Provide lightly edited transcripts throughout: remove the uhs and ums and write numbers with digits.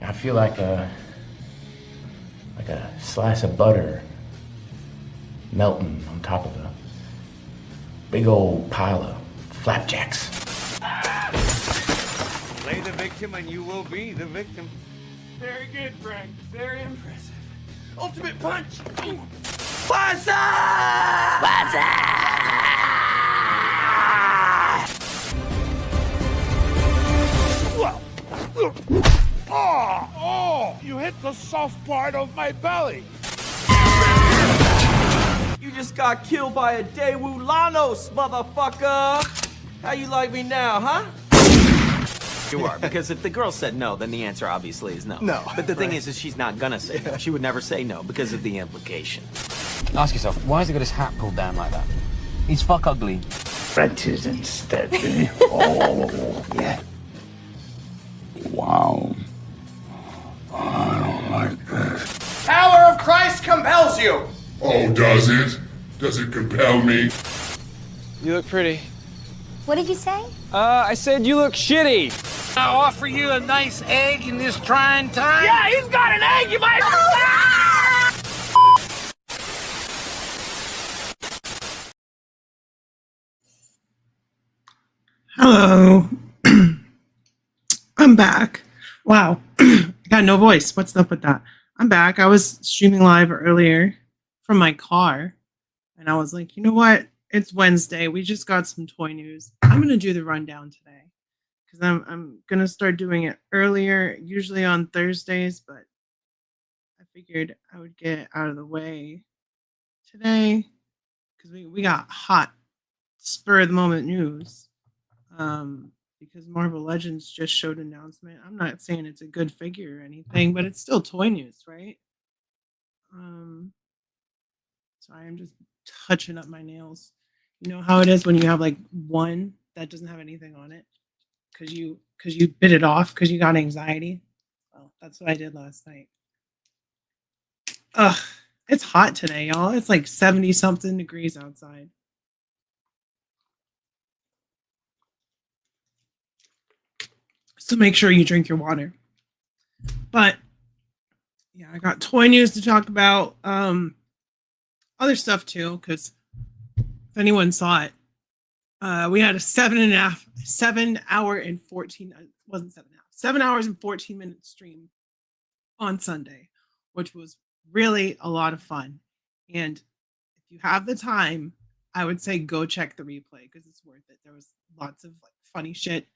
I feel like a slice of butter melting on top of a big old pile of flapjacks. Play the victim and you will be the victim. Very good, Frank. Very impressive. Ultimate punch! What's up? What's Oh! You hit the soft part of my belly. You just got killed by a Daewoo Lanos, motherfucker! How you like me now, huh? You are, because if the girl said no, then the answer obviously is no. No. But the thing is she's not gonna say no. She would never say no because of the implication. Ask yourself, why has he got his hat pulled down like that? He's fuck ugly. Wretches instead. Oh, yeah. Wow. I don't like this. Power of Christ compels you! Oh, does it? Does it compel me? You look pretty. What did you say? I said you look shitty. I offer you a nice egg in this trying time. Yeah, he's got an egg, you might... Hello. I'm back. Wow. I got no voice. What's up with that? I'm back. I was streaming live earlier from my car, and I was like, you know what? It's Wednesday. We just got some toy news. I'm going to do the rundown today because I'm going to start doing it earlier, usually on Thursdays, but I figured I would get it out of the way today because we got hot spur of the moment news. Because Marvel Legends just showed an announcement. I'm not saying it's a good figure or anything, but it's still toy news, right? Sorry, I'm just touching up my nails. You know how it is when you have like one that doesn't have anything on it because you bit it off because you got anxiety. Well, that's what I did last night. Ugh, it's hot today, y'all. It's like 70 something degrees outside. So make sure you drink your water. But yeah, I got toy news to talk about. Other stuff too, because if anyone saw it, we had a 7 hour and 14. It wasn't 7 hours and 14 minute stream on Sunday, which was really a lot of fun. And if you have the time, I would say go check the replay because it's worth it. There was lots of like funny shit.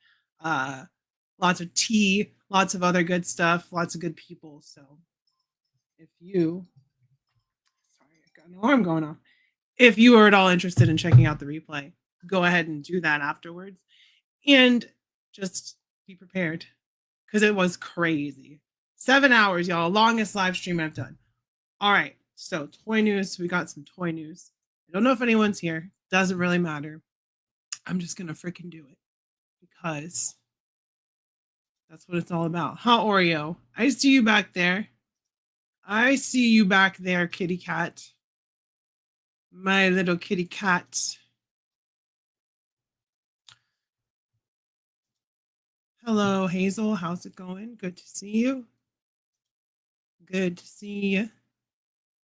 Lots of tea, lots of other good stuff, lots of good people. So if you, sorry, I got an alarm going off. If you are at all interested in checking out the replay, go ahead and do that afterwards. And just be prepared because it was crazy. 7 hours, y'all, longest live stream I've done. All right, so toy news. We got some toy news. I don't know if anyone's here. Doesn't really matter. I'm just going to freaking do it because that's what it's all about. Huh, Oreo? I see you back there. I see you back there, kitty cat. My little kitty cat. Hello, Hazel. How's it going? Good to see you. Good to see you.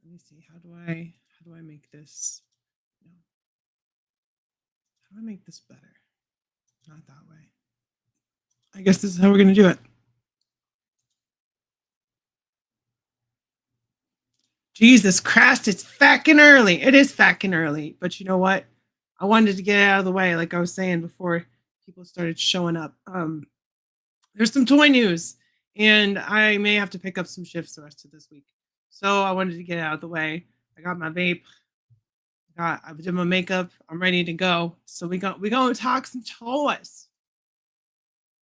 Let me see. How do I make this? No. How do I make this better? Not that way. I guess this is how we're going to do it. Jesus Christ, it's fucking early. It is fucking early. But you know what? I wanted to get it out of the way, like I was saying before people started showing up. There's some toy news, and I may have to pick up some shifts the rest of this week. So I wanted to get it out of the way. I got my vape. I did my makeup. I'm ready to go. So we gonna talk some toys.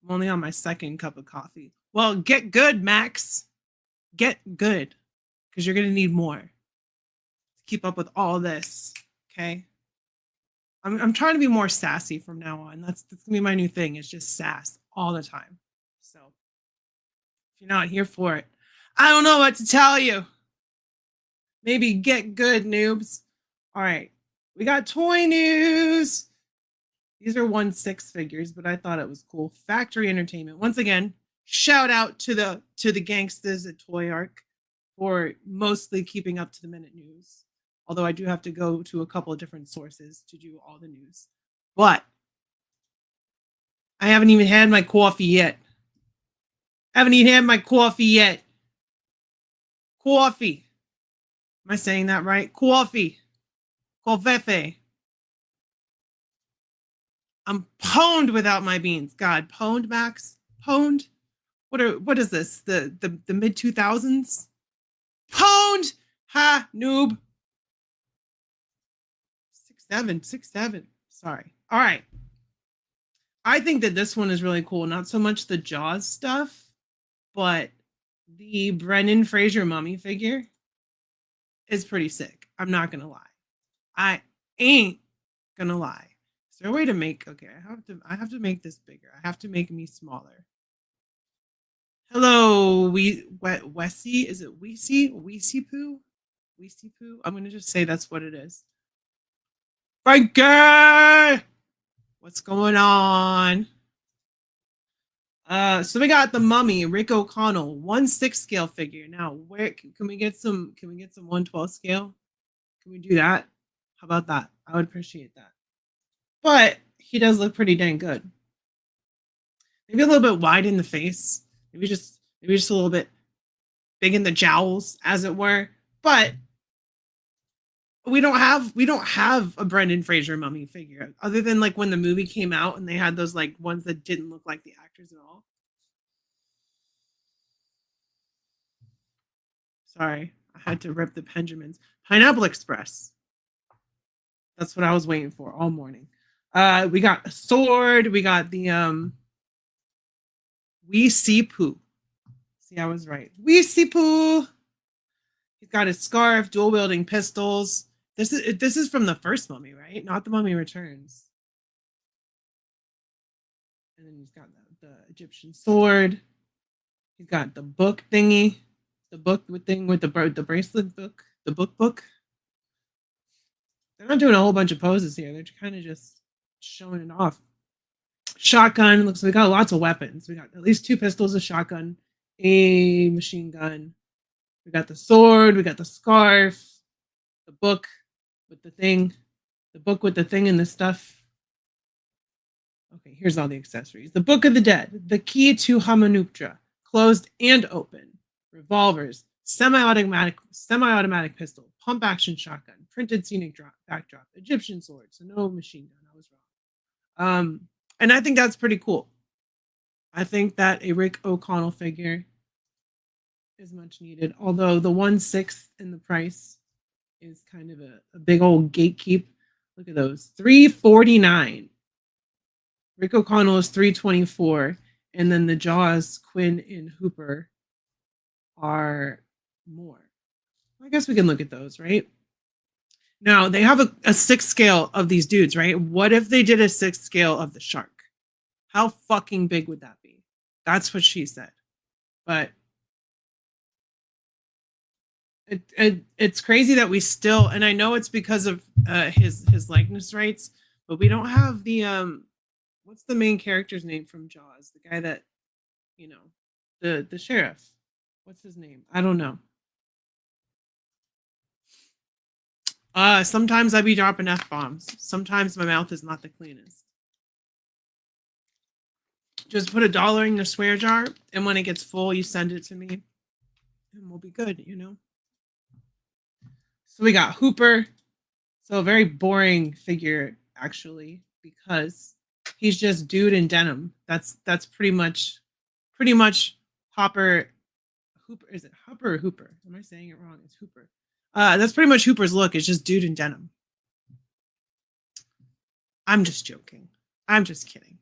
I'm only on my second cup of coffee. Well, get good, Max. Get good, because you're going to need more to keep up with all this, okay? I'm trying to be more sassy from now on. That's going to be my new thing. It's just sass all the time. So if you're not here for it, I don't know what to tell you. Maybe get good, noobs. All right. We got toy news. These are 1/6 figures, but I thought it was cool. Factory Entertainment. Once again, Shout out to the gangsters at Toy Arc for mostly keeping up to the minute news. Although I do have to go to a couple of different sources to do all the news. But I haven't even had my coffee yet. Haven't even had my coffee yet. Coffee. Am I saying that right? Coffee. Coffee. I'm pwned without my beans. God, pwned, Max? Pwned? What is this? The mid 2000s? Pwned! Ha, noob. 6'7". Sorry. All right. I think that this one is really cool. Not so much the Jaws stuff, but the Brendan Fraser mummy figure is pretty sick. I'm not gonna lie. I ain't gonna lie. Is there a way to make? Okay, I have to make this bigger. I have to make me smaller. Hello, Wessie. Is it Weesey Poo? Weesey Poo? I'm gonna just say that's what it is. Frankie! What's going on? So we got the Mummy, Rick O'Connell, 1/6 scale figure. Now, where can we get some? Can we get some 1/12 scale? Can we do that? How about that? I would appreciate that. But he does look pretty dang good. Maybe a little bit wide in the face. Maybe just a little bit big in the jowls, as it were. But we don't have a Brendan Fraser mummy figure other than like when the movie came out and they had those like ones that didn't look like the actors at all. Sorry, I had to rip the Benjamins. Pineapple Express. That's what I was waiting for all morning. We got a sword. We got the We See Poo. See, I was right. We See Poo. He's got his scarf, dual wielding pistols. This is from the first Mummy, right? Not the Mummy Returns. And then he's got the Egyptian sword. He's got the book thingy, the book thing with the bracelet book, the book. They're not doing a whole bunch of poses here. They're kind of just showing it off. Shotgun. Looks like we got lots of weapons. We got at least 2 pistols, a shotgun, a machine gun. We got the sword. We got the scarf, the book with the thing, and the stuff. Okay, here's all the accessories. The Book of the Dead, the key to Hamanuptra, closed and open, revolvers, semi-automatic pistol, pump action shotgun, printed scenic backdrop, Egyptian sword. So no machine gun. I was wrong. And I think that's pretty cool. I think that a Rick O'Connell figure is much needed. Although the 1/6 in the price is kind of a big old gatekeep. Look at those. $349. Rick O'Connell is $324. And then the Jaws, Quinn, and Hooper are more. I guess we can look at those, right? Now, they have a 6 scale of these dudes, right? What if they did a 6 scale of the shark? How fucking big would that be? That's what she said. But it's crazy that we still, and I know it's because of his likeness rights, but we don't have the what's the main character's name from Jaws? The guy that, you know, the sheriff. What's his name? I don't know. Sometimes I be dropping F-bombs. Sometimes my mouth is not the cleanest. Just put $1 in your swear jar, and when it gets full, you send it to me, and we'll be good, you know? So we got Hooper. So a very boring figure, actually, because he's just dude in denim. That's pretty much Hopper. Hooper, is it Hopper or Hooper? Am I saying it wrong? It's Hooper. That's pretty much Hooper's look. It's just dude in denim. I'm just joking. I'm just kidding.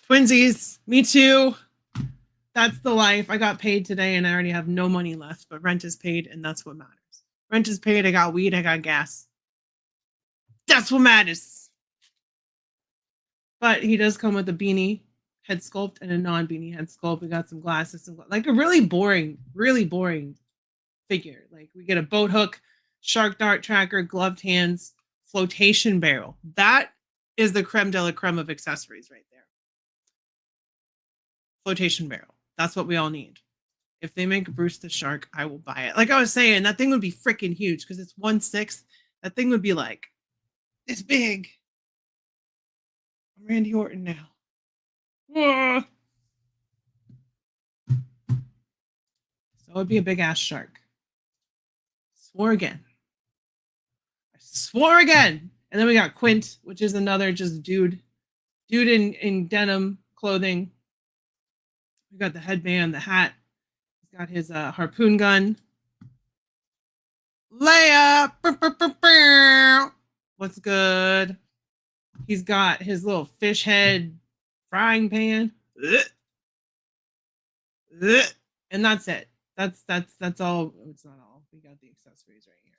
Twinsies, me too. That's the life. I got paid today and I already have no money left, but rent is paid and that's what matters. Rent is paid, I got weed, I got gas. That's what matters. But he does come with a beanie head sculpt and a non-beanie head sculpt. We got some glasses, like a really boring figure. Like we get a boat hook, shark dart tracker, gloved hands, flotation barrel. That is the creme de la creme of accessories right there. flotation barrel. That's what we all need. If they make Bruce the Shark, I will buy it. Like I was saying, that thing would be freaking huge because it's 1/6. That thing would be like this big. I'm Randy Orton now. Ah. So it'd be a big ass shark. Swore again. I swore again. And then we got Quint, which is another just dude in denim clothing. We got the headband, the hat. He's got his harpoon gun. Leia! What's good? He's got his little fish head frying pan. And that's it. That's all. It's not all. We got the accessories right here.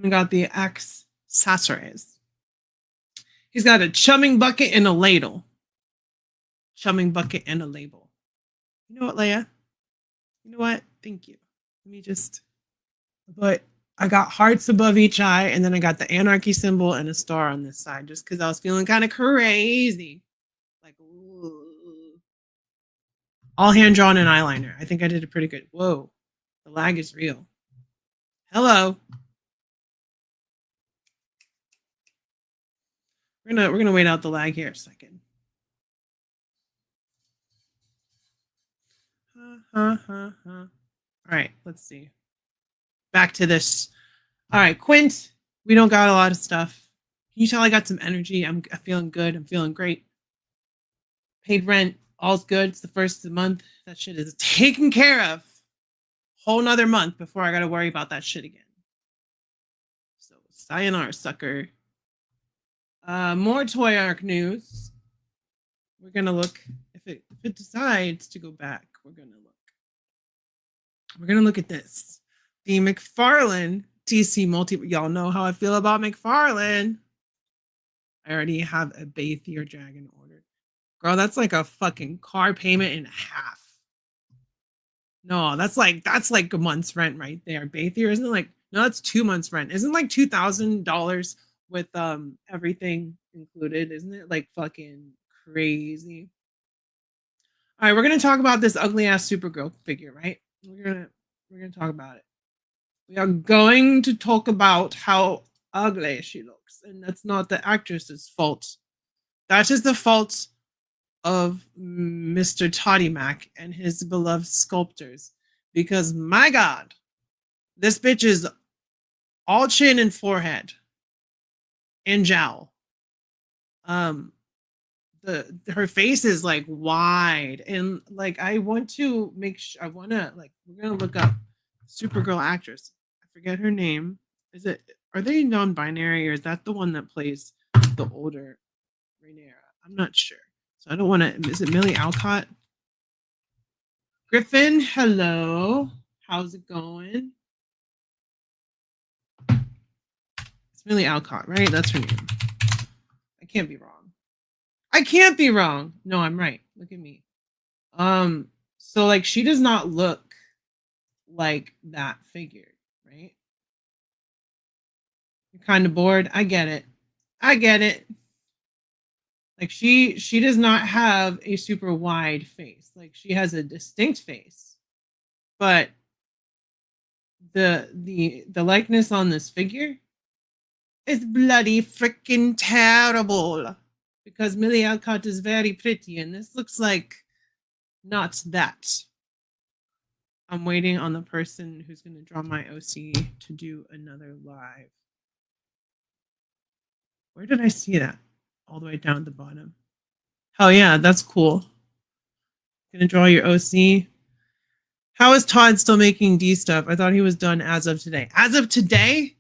We got the accessories. He's got a chumming bucket and a ladle. Chumming bucket and a label. You know what, Leia? You know what? Thank you. Let me just. But I got hearts above each eye, and then I got the anarchy symbol and a star on this side, just because I was feeling kind of crazy. Like, ooh. All hand drawn and eyeliner. I think I did a pretty good. Whoa, the lag is real. Hello. We're gonna wait out the lag here a second. All right, let's see. Back to this. All right, Quint. We don't got a lot of stuff. Can you tell I got some energy? I'm feeling good. I'm feeling great. Paid rent. All's good. It's the first of the month. That shit is taken care of. Whole nother month before I got to worry about that shit again. So, sayonara, sucker. More Toy Arc news. We're gonna look if it decides to go back. We're gonna look at this. The McFarlane DC multi. Y'all know how I feel about McFarlane. I already have a Bathier Dragon ordered. Girl, that's like a fucking car payment and a half. No, that's like a month's rent right there. Bathier isn't it like no, that's 2 months rent. Isn't like $2,000 with everything included? Isn't it like fucking crazy? All right, we're gonna talk about this ugly ass Supergirl figure, right? We're gonna talk about it. We are going to talk about how ugly she looks, and that's not the actress's fault. That is the fault of Mr. Toddy Mac and his beloved sculptors. Because my God, this bitch is all chin and forehead and jowl. Her face is like wide and like I want to make sure we're gonna look up Supergirl actress. I forget her name. Are they non-binary or is that the one that plays the older Rhaenyra? I'm not sure. So I don't want to. Is it Millie Alcott? Griffin, hello. How's it going? It's Millie Alcott, right? That's her name. I can't be wrong. I can't be wrong. No, I'm right. Look at me. So like she does not look like that figure, right? You're kind of bored. I get it. Like she does not have a super wide face. Like she has a distinct face, but the likeness on this figure is bloody freaking terrible. Because Millie Alcott is very pretty, and this looks like not that. I'm waiting on the person who's going to draw my OC to do another live. Where did I see that? All the way down at the bottom. Oh yeah, that's cool. Gonna draw your OC. How is Todd still making D stuff? I thought he was done as of today. As of today?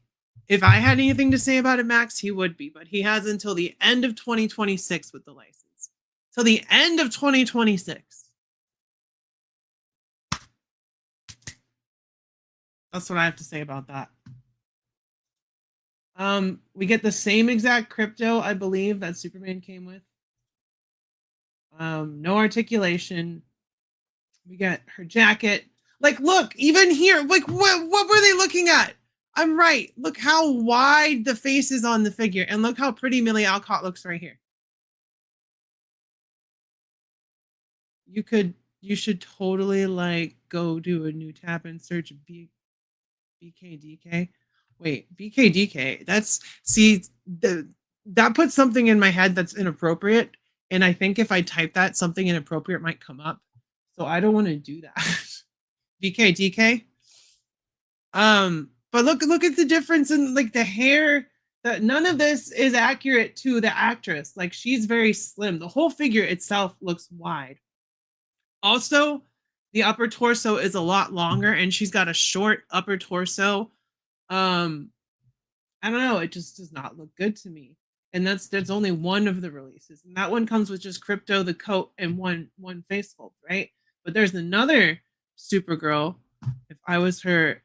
If I had anything to say about it, Max, he would be, but he has until the end of 2026 with the license. Till the end of 2026. That's what I have to say about that. We get the same exact crypto, I believe, that Superman came with. No articulation. We got her jacket. Like, look, even here, like, what were they looking at? I'm right. Look how wide the face is on the figure. And look how pretty Millie Alcott looks right here. you should totally like go do a new tab and search BKDK. Wait, BKDK. That's see that puts something in my head that's inappropriate, and I think if I type that, something inappropriate might come up. So I don't want to do that. BKDK. But look at the difference in like the hair. That none of this is accurate to the actress. Like she's very slim. The whole figure itself looks wide. Also, the upper torso is a lot longer, and she's got a short upper torso. I don't know. It just does not look good to me. And that's only one of the releases, and that one comes with just Crypto, the coat, and one face sculpt, right? But there's another Supergirl. If I was her,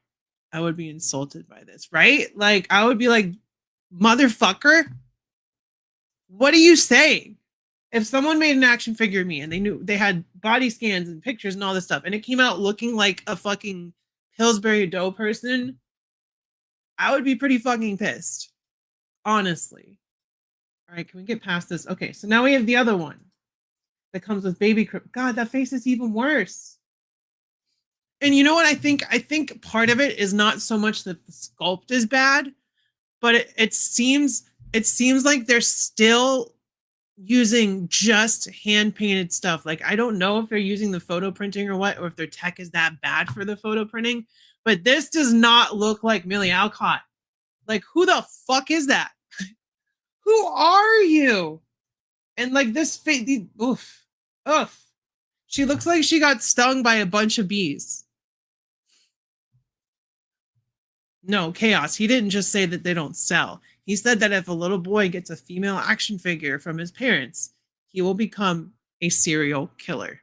I would be insulted by this, right? Like I would be like, motherfucker, what are you saying? If someone made an action figure of me and they knew they had body scans and pictures and all this stuff, and it came out looking like a fucking Pillsbury Dough person, I would be pretty fucking pissed. Honestly. All right, can we get past this? Okay, so now we have the other one that comes with Baby Crypt. God, that face is even worse. And you know what I think? I think part of it is not so much that the sculpt is bad, but it seems like they're still using just hand painted stuff. Like I don't know if they're using the photo printing or what, or if their tech is that bad for the photo printing, but this does not look like Millie Alcott. Like who the fuck is that? Who are you? And like this face, oof. She looks like she got stung by a bunch of bees. No, Chaos. He didn't just say that they don't sell. He said that if a little boy gets a female action figure from his parents, he will become a serial killer.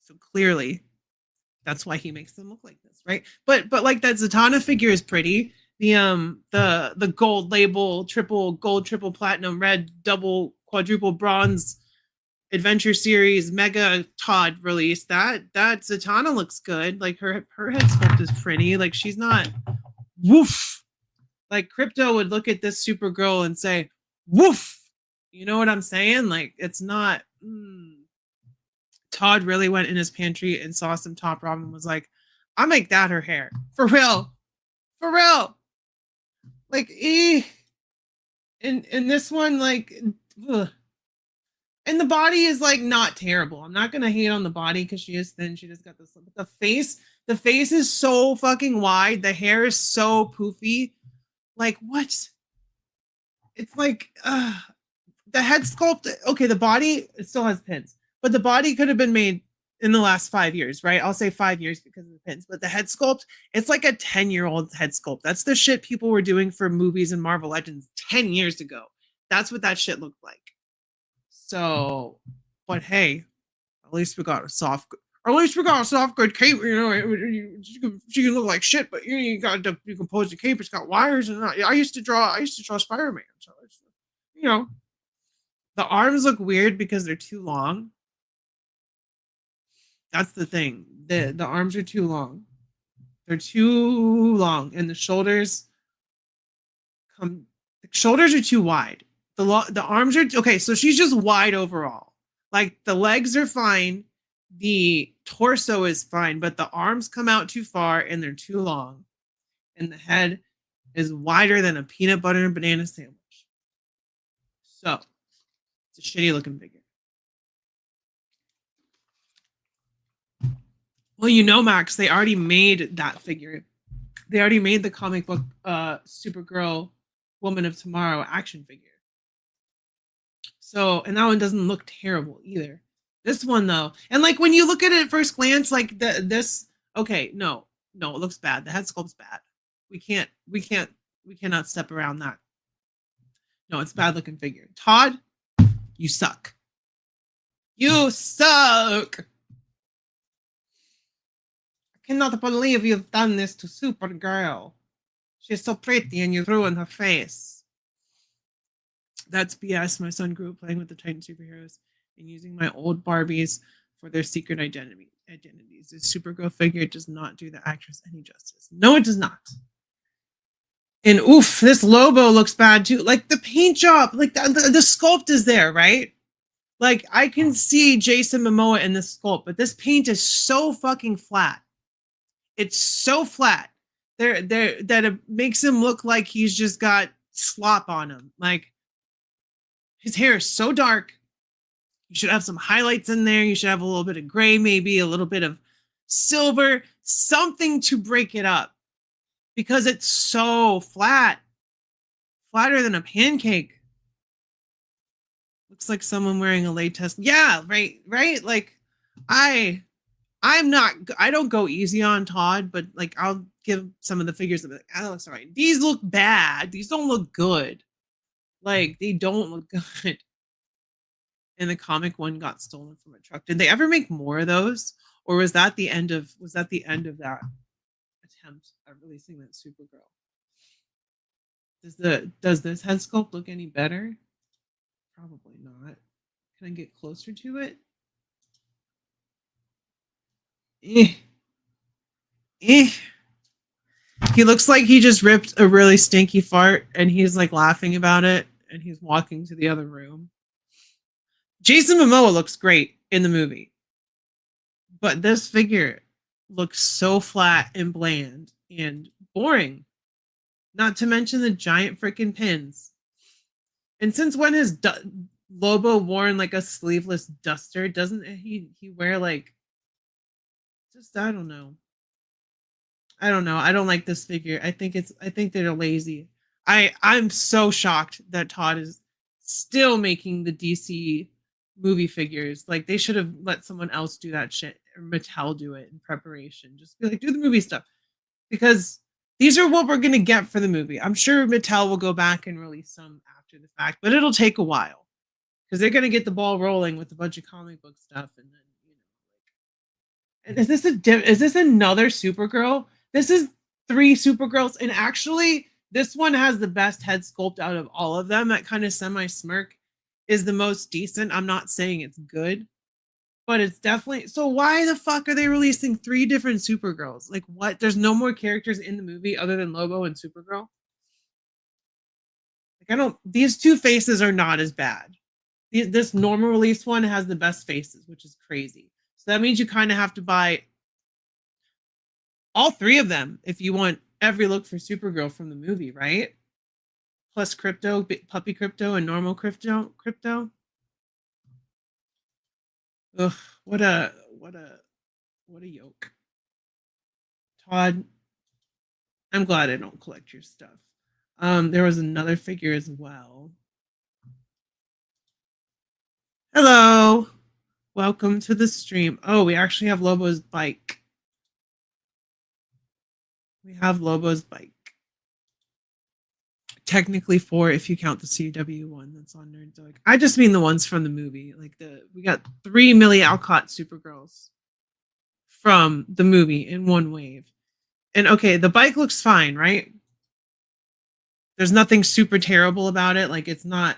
So clearly, that's why he makes them look like this, right? But like that Zatanna figure is pretty. The gold label, triple gold, triple platinum, red, double, quadruple bronze adventure series mega Todd release. That Zatanna looks good. Like her head sculpt is pretty. Like she's not woof. Like Crypto would look at this Supergirl and say, woof. You know what I'm saying? Like it's not. Todd really went in his pantry and saw some top ramen and was like, I'll make that her hair. For real. For real. Like, in this one, like, ugh. And the body is like not terrible. I'm not gonna hate on the body because she is thin. She just got this. But the face is so fucking wide. The hair is so poofy. Like what? It's like the head sculpt. Okay, the body it still has pins, but the body could have been made in the last 5 years, right? I'll say 5 years because of the pins. But the head sculpt, it's like a 10-year-old head sculpt. That's the shit people were doing for movies and Marvel Legends 10 years ago. That's what that shit looked like. So, but hey, at least we got a soft good cape. You know, she can look like shit, but you got to decompose the cape. It's got wires and I used to draw Spider-Man. So it's, you know, the arms look weird because they're too long. That's the thing. The arms are too long. They're too long, and the shoulders are too wide. The arms are okay. So she's just wide overall. Like the legs are fine, the torso is fine, but the arms come out too far and they're too long, and the head is wider than a peanut butter and banana sandwich. So it's a shitty looking figure. Well, you know, Max, they already made that figure. They already made the comic book Supergirl Woman of Tomorrow action figure. So, and that one doesn't look terrible either. This one though, and like when you look at it at first glance, like okay, no, it looks bad. The head sculpt's bad. We cannot step around that. No, it's a bad looking figure. Todd, you suck. You suck. I cannot believe you've done this to Supergirl. She's so pretty and you ruined her face. That's BS. My son grew up playing with the Titan superheroes and using my old Barbies for their secret identities. This Supergirl figure does not do the actress any justice. No, it does not. And oof, this Lobo looks bad too. Like the paint job, like the sculpt is there, right? Like I can see Jason Momoa in this sculpt, but this paint is so fucking flat. It's so flat. There that it makes him look like he's just got slop on him. Like his hair is so dark. You should have some highlights in there. You should have a little bit of gray, maybe a little bit of silver, something to break it up because it's so flat. Flatter than a pancake. Looks like someone wearing a latex. Yeah, right. Like I don't go easy on Todd, but like I'll give some of the figures of it. That looks all right. These look bad. These don't look good. Like they don't look good. And the comic one got stolen from a truck. Did they ever make more of those? Or was that the end of that attempt at releasing that Supergirl? Does this head sculpt look any better? Probably not. Can I get closer to it? He looks like he just ripped a really stinky fart and he's like laughing about it and he's walking to the other room. Jason Momoa looks great in the movie, but this figure looks so flat and bland and boring. Not to mention the giant freaking pins. And since when has Lobo worn like a sleeveless duster? Doesn't he wear like just I don't know. I don't like this figure. I think they're lazy. I'm so shocked that Todd is still making the DC movie figures. Like they should have let someone else do that shit or Mattel do it in preparation. Just be like, do the movie stuff. Because these are what we're gonna get for the movie. I'm sure Mattel will go back and release some after the fact, but it'll take a while. Because they're gonna get the ball rolling with a bunch of comic book stuff, and then and is this another Supergirl? This is 3 Supergirls, and actually, this one has the best head sculpt out of all of them. That kind of semi-smirk is the most decent. I'm not saying it's good, but it's definitely... So why the fuck are they releasing 3 different Supergirls? Like, what? There's no more characters in the movie other than Lobo and Supergirl? Like, these 2 faces are not as bad. This normal release one has the best faces, which is crazy. So that means you kind of have to buy all 3 of them if you want every look for Supergirl from the movie, right? Plus Crypto, Puppy Crypto, and normal Crypto. Ugh, what a yoke. Todd, I'm glad I don't collect your stuff. There was another figure as well. Hello. Welcome to the stream. Oh, we actually have Lobo's bike. We have Lobo's bike. Technically 4 if you count the CW one that's on Nerdzoic. I just mean the ones from the movie. Like we got 3 Millie Alcott Supergirls from the movie in one wave. And okay, the bike looks fine, right? There's nothing super terrible about it. Like it's not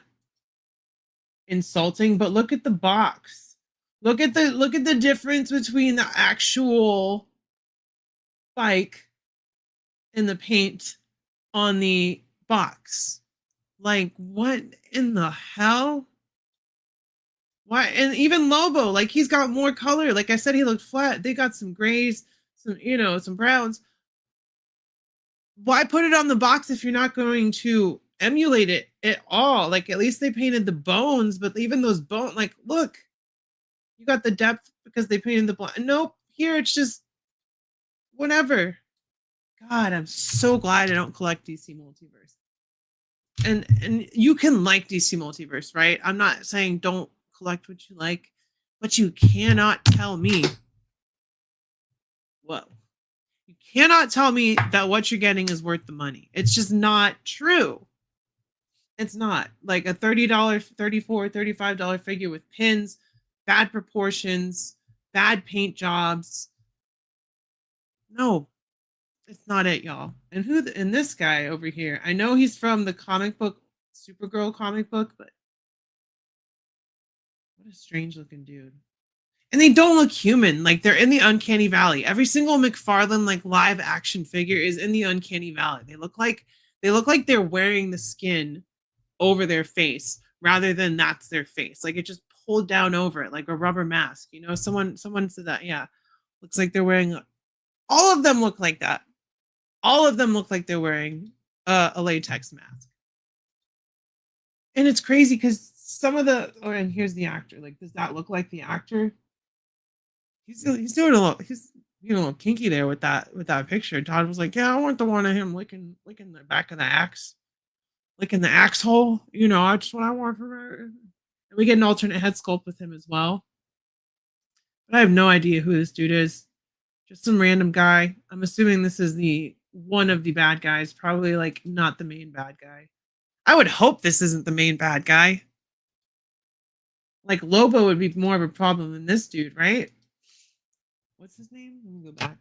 insulting, but look at the box. Look at the difference between the actual bike and the paint on the box. Like, what in the hell? Why? And even Lobo, like he's got more color. Like I said, he looked flat. They got some grays, some browns. Why put it on the box if you're not going to emulate it at all? Like at least they painted the bones, but even those bones, like look. You got the depth because they painted the black. Nope. Here it's just whatever. God, I'm so glad I don't collect DC Multiverse. And you can like DC Multiverse, right? I'm not saying don't collect what you like, but you cannot tell me. Whoa. You cannot tell me that what you're getting is worth the money. It's just not true. It's not. Like a $30, $34, $35 figure with pins, bad proportions, bad paint jobs. No, it's not it, y'all. And and this guy over here, I know he's from the comic book, Supergirl comic book, but what a strange looking dude. And they don't look human. Like they're in the uncanny valley. Every single McFarlane like live action figure is in the uncanny valley. They look like they're wearing the skin over their face rather than that's their face. Like it just pulled down over it, like a rubber mask. You know, someone said that. Yeah, looks like they're wearing. All of them look like that. All of them look like they're wearing a latex mask. And it's crazy because some of the and here's the actor. Like, does that look like the actor? He's doing a little kinky there with that picture. Todd was like, yeah, I want the one of him licking the back of the axe, licking the axe hole. You know, that's what I want for her. And we get an alternate head sculpt with him as well. But I have no idea who this dude is. Just some random guy. I'm assuming this is the one of the bad guys, probably like not the main bad guy. I would hope this isn't the main bad guy. Like Lobo would be more of a problem than this dude, right? What's his name? Let me go back.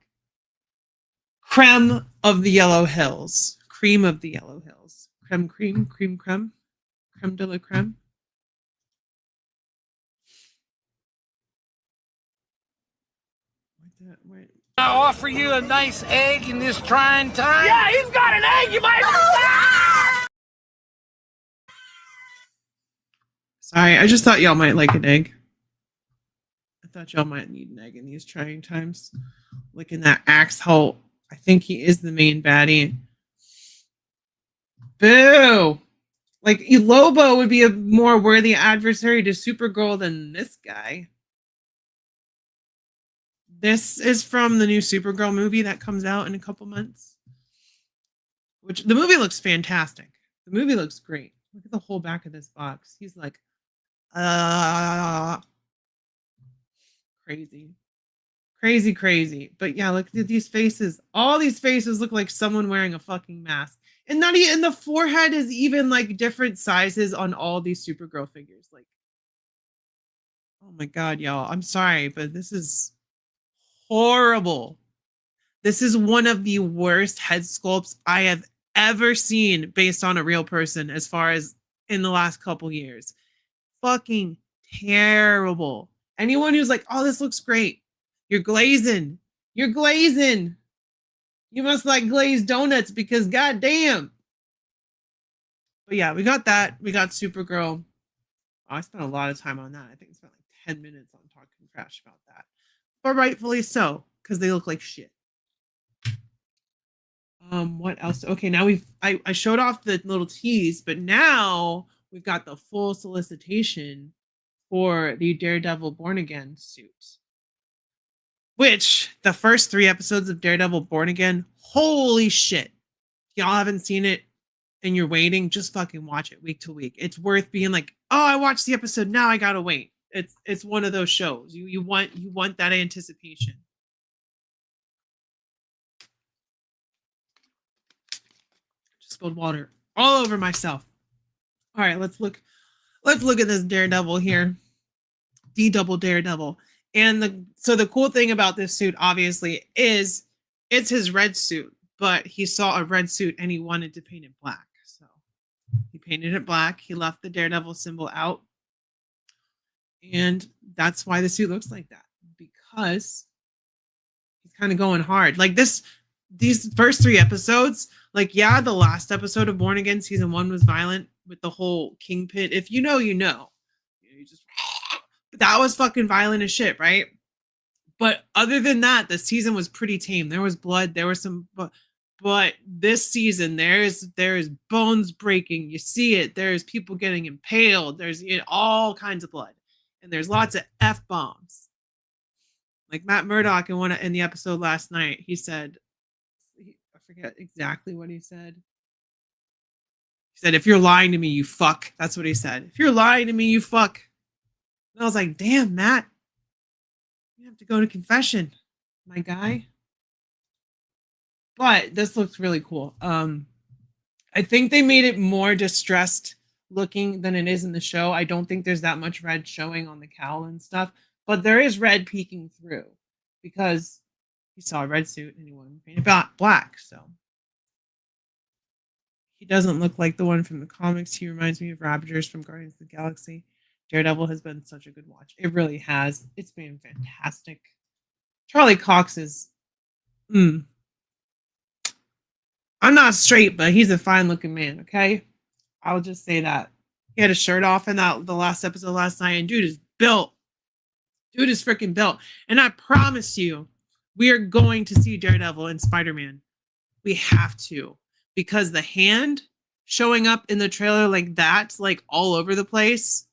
Creme of the Yellow Hills. Cream of the Yellow Hills. Creme de la creme. Wait. I offer you a nice egg in this trying time. Yeah, he's got an egg. You might. Sorry, I just thought y'all might like an egg. I thought y'all might need an egg in these trying times. Licking that axe hole. I think he is the main baddie. Boo! Like, Lobo would be a more worthy adversary to Supergirl than this guy. This is from the new Supergirl movie that comes out in a couple months. Which, the movie looks fantastic. The movie looks great. Look at the whole back of this box. He's like, crazy. But yeah, look at these faces. All these faces look like someone wearing a fucking mask. And not even the forehead is even like different sizes on all these Supergirl figures. Like, oh my god, y'all. I'm sorry, but this is horrible. This is one of the worst head sculpts I have ever seen based on a real person as far as in the last couple years. Fucking terrible. Anyone who's like, oh, this looks great. You're glazing. You must like glazed donuts because goddamn. But yeah, we got that. We got Supergirl. Oh, I spent a lot of time on that. I think I spent like 10 minutes on talking trash about that. But rightfully so, because they look like shit. What else? Okay, now I showed off the little tease, but now we've got the full solicitation for the Daredevil Born Again suit. Which, the first 3 episodes of Daredevil Born Again, holy shit. If y'all haven't seen it and you're waiting, just fucking watch it week to week. It's worth being like, oh, I watched the episode, now I gotta wait. It's one of those shows. You want that anticipation. Just spilled water all over myself. All right, let's look at this Daredevil here. D-double Daredevil. And the cool thing about this suit, obviously, is it's his red suit, but he saw a red suit and he wanted to paint it black. So he painted it black. He left the Daredevil symbol out. And that's why the suit looks like that. Because he's kind of going hard. Like these first 3 episodes, like, yeah, the last episode of Born Again season 1 was violent with the whole Kingpin. If you know, you know. You just... That was fucking violent as shit, right? But other than that, the season was pretty tame. There was blood, there was some, but this season there is bones breaking. You see it. There's people getting impaled. There's all kinds of blood, and there's lots of F-bombs. Like Matt Murdock in the episode last night, he said, I forget exactly what he said. He said, "If you're lying to me, you fuck." That's what he said. If you're lying to me, you fuck. And I was like, damn, Matt, you have to go to confession, my guy. But this looks really cool. I think they made it more distressed looking than it is in the show. I don't think there's that much red showing on the cowl and stuff, but there is red peeking through because he saw a red suit and he wanted to paint it black. So he doesn't look like the one from the comics. He reminds me of Ravagers from Guardians of the Galaxy. Daredevil has been such a good watch. It really has. It's been fantastic. Charlie Cox is... I'm not straight, but he's a fine-looking man, okay? I'll just say that. He had his shirt off in the last episode last night, and dude is built. Dude is freaking built. And I promise you, we are going to see Daredevil and Spider-Man. We have to. Because the hand showing up in the trailer like that, like all over the place,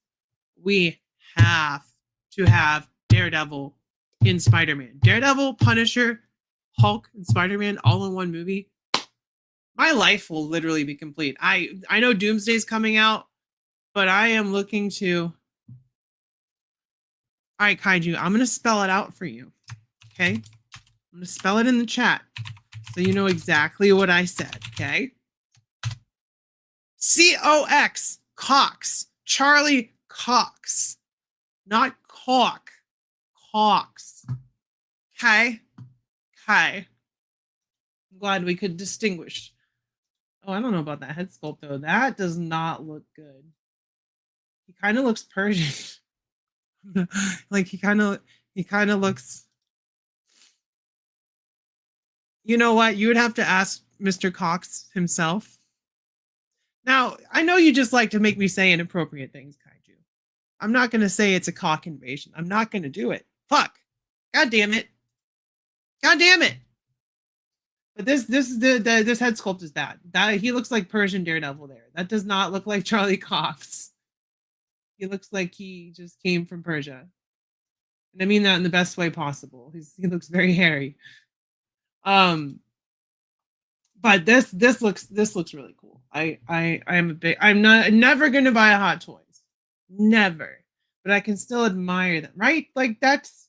we have to have Daredevil in Spider-Man. Daredevil, Punisher, Hulk, and Spider-Man all in one movie. My life will literally be complete. I know Doomsday's coming out, but I am looking to... All right, Kaiju, I'm going to spell it out for you. Okay? I'm going to spell it in the chat so you know exactly what I said, okay? C-O-X, Cox. Charlie Cox. Not Cock. Cox. Okay? Okay. I'm glad we could distinguish. Oh, I don't know about that head sculpt, though. That does not look good. He kind of looks Persian. Like, he kind of looks... You know what? You would have to ask Mr. Cox himself. Now, I know you just like to make me say inappropriate things, Kaiju. I'm not going to say it's a cock invasion. I'm not going to do it. Fuck. God damn it. God damn it. But this head sculpt is bad. That he looks like Persian Daredevil there. That does not look like Charlie Cox. He looks like he just came from Persia. And I mean that in the best way possible. He looks very hairy. But this looks really cool. I'm never gonna buy a Hot Toys. Never. But I can still admire them, right? Like, that's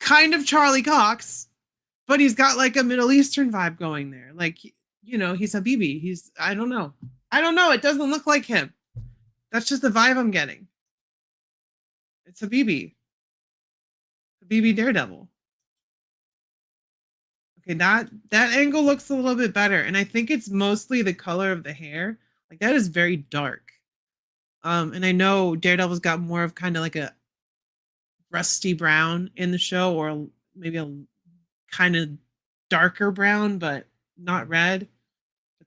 kind of Charlie Cox, but he's got like a Middle Eastern vibe going there. Like, you know, he's Habibi. I don't know. It doesn't look like him. That's just the vibe I'm getting. It's Habibi. Habibi Daredevil. Okay, that angle looks a little bit better. And I think it's mostly the color of the hair. Like, that is very dark. And I know Daredevil's got more of kind of like a rusty brown in the show, or maybe a kind of darker brown, but not red.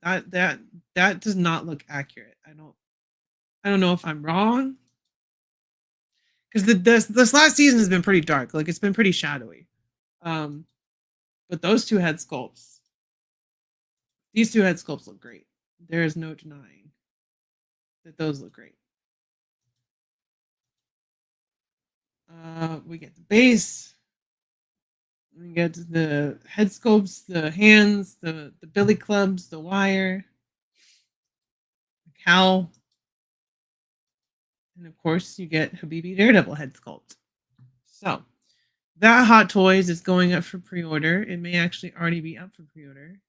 But that does not look accurate. I don't know if I'm wrong, because this last season has been pretty dark. Like, it's been pretty shadowy. But these two head sculpts look great. There is no denying that those look great. We get the base. We get the head sculpts, the hands, the billy clubs, the wire, the cowl. And of course, you get Habibi Daredevil head sculpt. So, that Hot Toys is going up for pre-order. It may actually already be up for pre-order.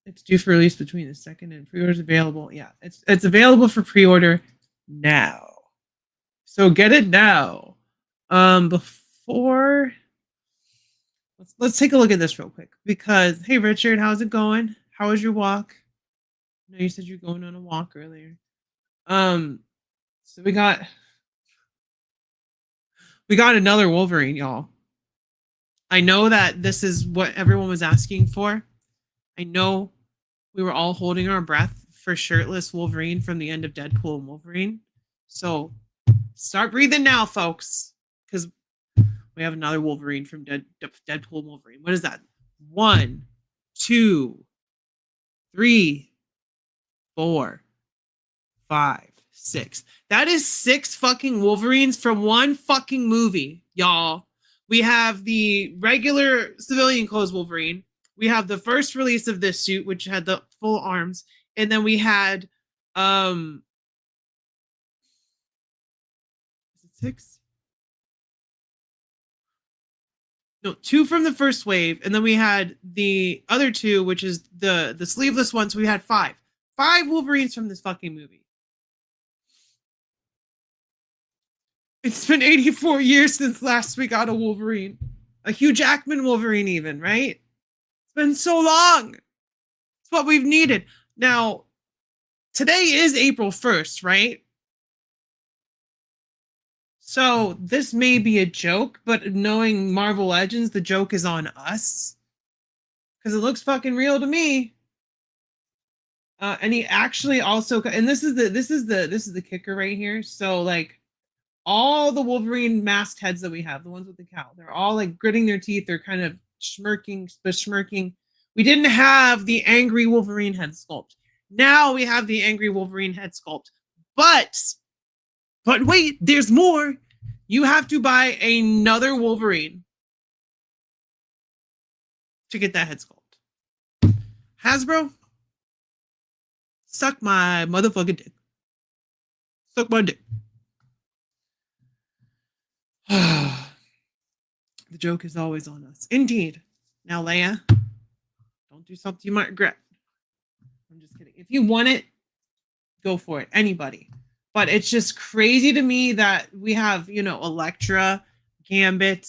It's due for release between the 2nd, and pre-orders available. Yeah, it's available for pre-order now. So get it now. Before, let's take a look at this real quick, because hey Richard, how's it going? How was your walk? I know you said you're going on a walk earlier. So we got another Wolverine, y'all. I know that this is what everyone was asking for. I know we were all holding our breath for shirtless Wolverine from the end of Deadpool and Wolverine. So start breathing now, folks, because we have another Wolverine from Deadpool and Wolverine. What is that? 1, 2, 3, 4, 5, 6. That is 6 fucking Wolverines from one fucking movie, y'all. We have the regular civilian clothes Wolverine. We have the first release of this suit, which had the full arms, and then we had is it 6? No, 2 from the first wave, and then we had the other 2, which is the sleeveless ones. So we had 5 Wolverines from this fucking movie. It's been 84 years since last we got a Wolverine. A Hugh Jackman Wolverine even, right? It's been so long. It's what we've needed. Now, today is April 1st, right? So this may be a joke, but knowing Marvel Legends, the joke is on us. Because it looks fucking real to me. And he actually also, and this is the kicker right here. So like all the Wolverine masked heads that we have, the ones with the cowl, they're all like gritting their teeth. They're kind of besmirking. We didn't have the angry Wolverine head sculpt. Now we have the angry Wolverine head sculpt. But wait, there's more. You have to buy another Wolverine to get that head sculpt. Hasbro, suck my motherfucking dick. Suck my dick. The joke is always on us. Indeed. Now, Leia, don't do something you might regret. I'm just kidding. If you want it, go for it. Anybody. But it's just crazy to me that we have, Elektra, Gambit,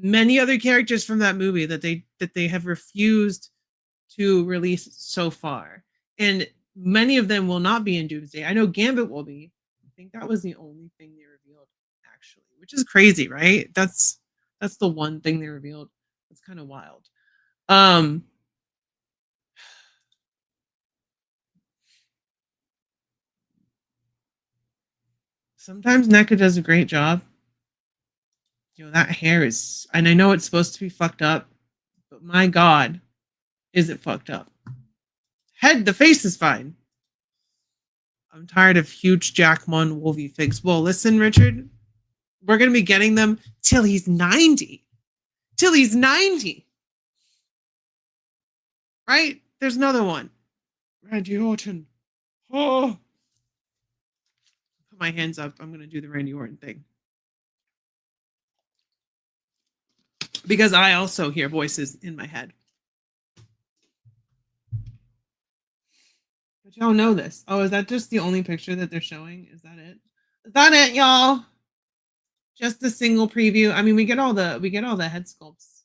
many other characters from that movie that they have refused to release so far. And many of them will not be in Doomsday. I know Gambit will be. I think that was the only thing they revealed, actually, which is crazy, right? That's the one thing they revealed. It's kind of wild. Sometimes NECA does a great job. That hair is, and I know it's supposed to be fucked up, but my God, is it fucked up? The face is fine. I'm tired of huge Jack Mon Wolvie figs. Well, listen, Richard, we're going to be getting them till he's 90. Till he's 90. Right? There's another one. Randy Orton. Oh. Put my hands up. I'm going to do the Randy Orton thing. Because I also hear voices in my head. But y'all know this. Oh, is that just the only picture that they're showing? Is that it? Is that it, y'all? Just a single preview. I mean, we get all the head sculpts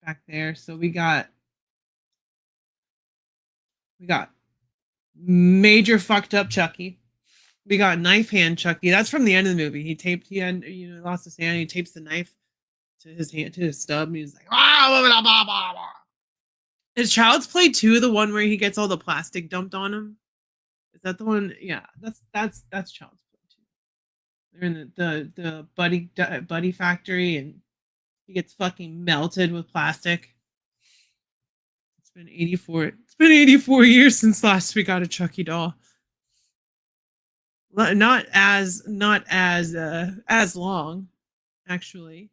back there. So we got major fucked up Chucky. We got knife hand Chucky. That's from the end of the movie. He lost his hand. He tapes the knife to his hand, to his stub, and he's like, blah, blah, blah, blah, blah. Is Child's Play 2 the one where he gets all the plastic dumped on him? Is that the one? Yeah, that's Child's Play 2. They're in the buddy factory, and he gets fucking melted with plastic. It's been 84 years since last we got a Chucky doll. Not as long, actually.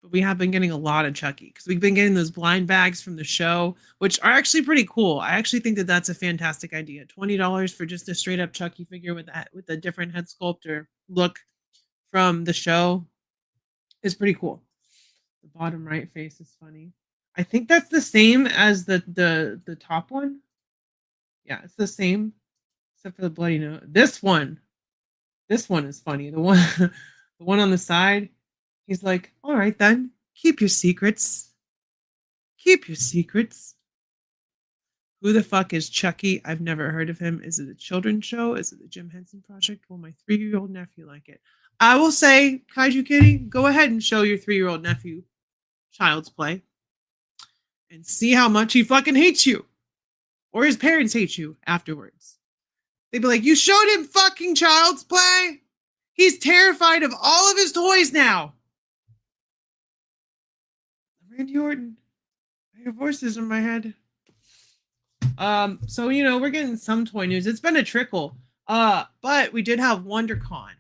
But we have been getting a lot of Chucky because we've been getting those blind bags from the show, which are actually pretty cool. I actually think that that's a fantastic idea. $20 for just a straight up Chucky figure with a different head sculpt or look from the show is pretty cool. The bottom right face is funny. I think that's the same as the top one. Yeah, it's the same except for the bloody nose. This one is funny. The one on the side. He's like, all right, then, keep your secrets. Keep your secrets. Who the fuck is Chucky? I've never heard of him. Is it a children's show? Is it the Jim Henson Project? Will my 3-year-old nephew like it? I will say, Kaiju Kitty, go ahead and show your 3-year-old nephew Child's Play and see how much he fucking hates you. Or his parents hate you afterwards. They'd be like, you showed him fucking Child's Play? He's terrified of all of his toys now. Randy Orton. I hear voices in my head. So we're getting some toy news. It's been a trickle. But we did have WonderCon.